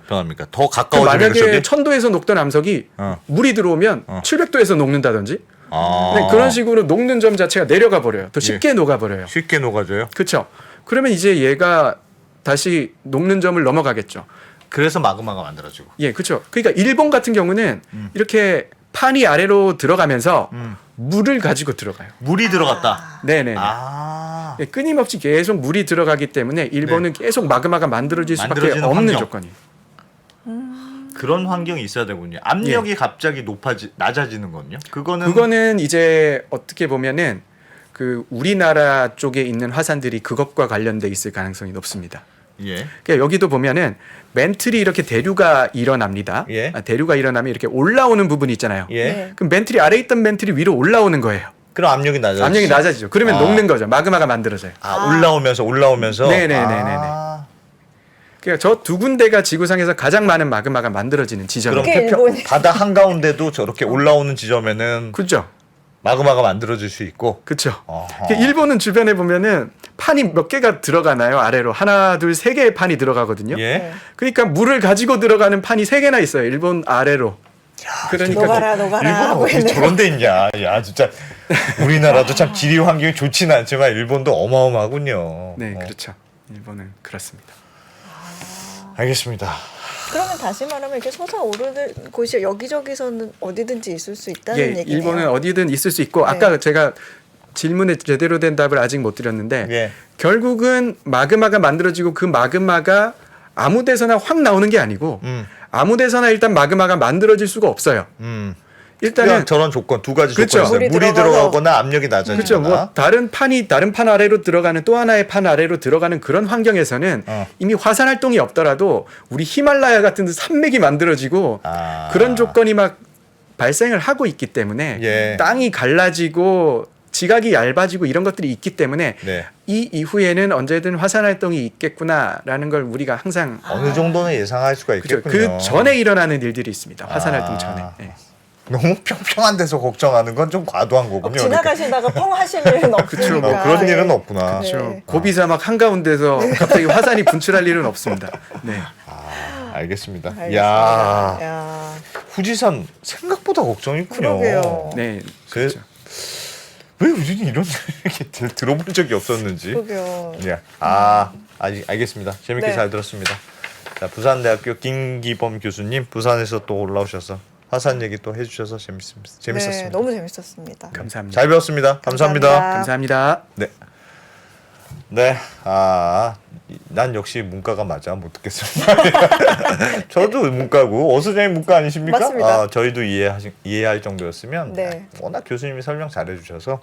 변합니까? 더 가까워지는 만약에 속에? 1000도에서 녹던 암석이 어. 물이 들어오면 700도에서 녹는다든지 아. 네, 그런 식으로 녹는 점 자체가 내려가 버려요. 더 쉽게 녹아 버려요. 쉽게 녹아져요. 그렇죠. 그러면 이제 얘가 다시 녹는 점을 넘어가겠죠. 그래서 마그마가 만들어지고. 예, 그렇죠. 그러니까 일본 같은 경우는 이렇게 판이 아래로 들어가면서 물을 가지고 들어가요. 물이 들어갔다. 네네. 아. 예, 끊임없이 계속 물이 들어가기 때문에 일본은 계속 마그마가 만들어질 수밖에 만들어지는 없는 환경. 조건이에요. 그런 환경이 있어야 되군요. 압력이 갑자기 낮아지는 건요? 그거는 이제 어떻게 보면은 그 우리나라 쪽에 있는 화산들이 그것과 관련돼 있을 가능성이 높습니다. 예. 그러니까 여기도 보면은 멘틀이 이렇게 대류가 일어납니다. 예. 대류가 일어나면 이렇게 올라오는 부분이 있잖아요. 예. 네. 그럼 멘틀이 아래 있던 멘틀이 위로 올라오는 거예요. 그럼 압력이 낮아지죠. 압력이 낮아지죠. 그러면 아. 녹는 거죠. 마그마가 만들어져요. 올라오면서. 네네네네네. 아. 그러니까 저 두 군데가 지구상에서 가장 많은 마그마가 만들어지는 지점이에요. 그럼 그게 일본이- 바다 한가운데도 저렇게 올라오는 지점에는 그렇죠. 마그마가 만들어질 수 있고. 그렇죠. 어허. 그러니까 일본은 주변에 보면은 판이 몇 개가 들어가나요? 아래로 하나, 둘, 세 개의 판이 들어가거든요. 예. 그러니까 물을 가지고 들어가는 판이 세 개나 있어요. 일본 아래로. 그러니까 녹아라 녹아라 일본은 하고 어떻게 있네요. 저런 데 있냐. 야, 진짜 우리나라도 참 지리 환경이 좋지는 않지만 일본도 어마어마하군요. 네, 어. 그렇죠. 일본은 그렇습니다. 알겠습니다. 그러면 다시 말하면 이렇게 솟아오르는 곳이 여기저기서는 어디든지 있을 수 있다는 예, 얘기네요. 일본은 어디든 있을 수 있고 네. 아까 제가 질문에 제대로 된 답을 아직 못 드렸는데 예. 결국은 마그마가 만들어지고 그 마그마가 아무 데서나 확 나오는 게 아니고 아무 데서나 일단 마그마가 만들어질 수가 없어요. 일단은 그냥 저런 조건 두 가지 그렇죠. 조건이 있어요. 물이 물이 들어가서- 들어가거나 압력이 낮아지거나. 그렇죠. 뭐 다른 판 아래로 들어가는 또 하나의 판 아래로 들어가는 그런 환경에서는 이미 화산 활동이 없더라도 우리 히말라야 같은 데 산맥이 만들어지고 아. 그런 조건이 막 발생을 하고 있기 때문에 예. 땅이 갈라지고 지각이 얇아지고 이런 것들이 있기 때문에 네. 이 이후에는 언제든 화산 활동이 있겠구나라는 걸 우리가 항상 어느 정도는 예상할 수가 그죠. 있겠군요. 그 전에 일어나는 일들이 있습니다. 화산 활동 아. 전에. 예. 너무 평평한 데서 걱정하는 건 좀 과도한 거군요. 지나가시다가 펑 하실 일은 없으니까. 그쵸, 뭐 그런 네. 일은 없구나. 네. 그렇죠. 고비사막 한가운데서 갑자기 화산이 분출할 일은 없습니다. 네. 알겠습니다. 알겠습니다. 야, 야, 후지산 생각보다 걱정이군요. 그러게요. 네. 그- 그렇죠. 왜 우리는 이런 얘기 들어본 적이 없었는지. 그러게요. 야, 알겠습니다. 재밌게 네. 잘 들었습니다. 자, 부산대학교 김기범 교수님, 부산에서 또 올라오셔서 화산 얘기 또 해주셔서 재밌었습니다. 네, 너무 재밌었습니다. 감사합니다. 잘 배웠습니다. 감사합니다. 감사합니다. 감사합니다. 네. 네, 난 역시 문과가 맞아. 못 듣겠습니다. 저도 문과고, 어수장이 문과 아니십니까? 맞습니다. 저희도 이해할 정도였으면, 네. 워낙 교수님이 설명 잘해주셔서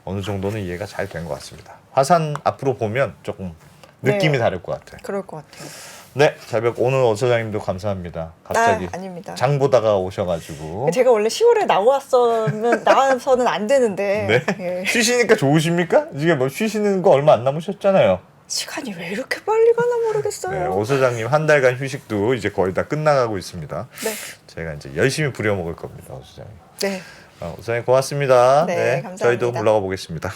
어느 정도는 이해가 잘 된 것 같습니다. 화산 앞으로 보면 조금 느낌이 네. 다를 것 같아요. 그럴 것 같아요. 네, 잘 뵙고 오늘 어서장님도 감사합니다. 갑자기 아닙니다. 장 보다가 오셔가지고. 제가 원래 10월에 나와서는 안 되는데 네? 예. 쉬시니까 좋으십니까? 지금 뭐 쉬시는 거 얼마 안 남으셨잖아요. 시간이 왜 이렇게 빨리 가나 네, 모르겠어요. 오 소장님 한 달간 휴식도 이제 거의 다 끝나가고 있습니다. 네, 제가 이제 열심히 부려먹을 겁니다, 오 소장님. 네. 오 소장님 고맙습니다. 네, 감사합니다. 저희도 물러가 보겠습니다.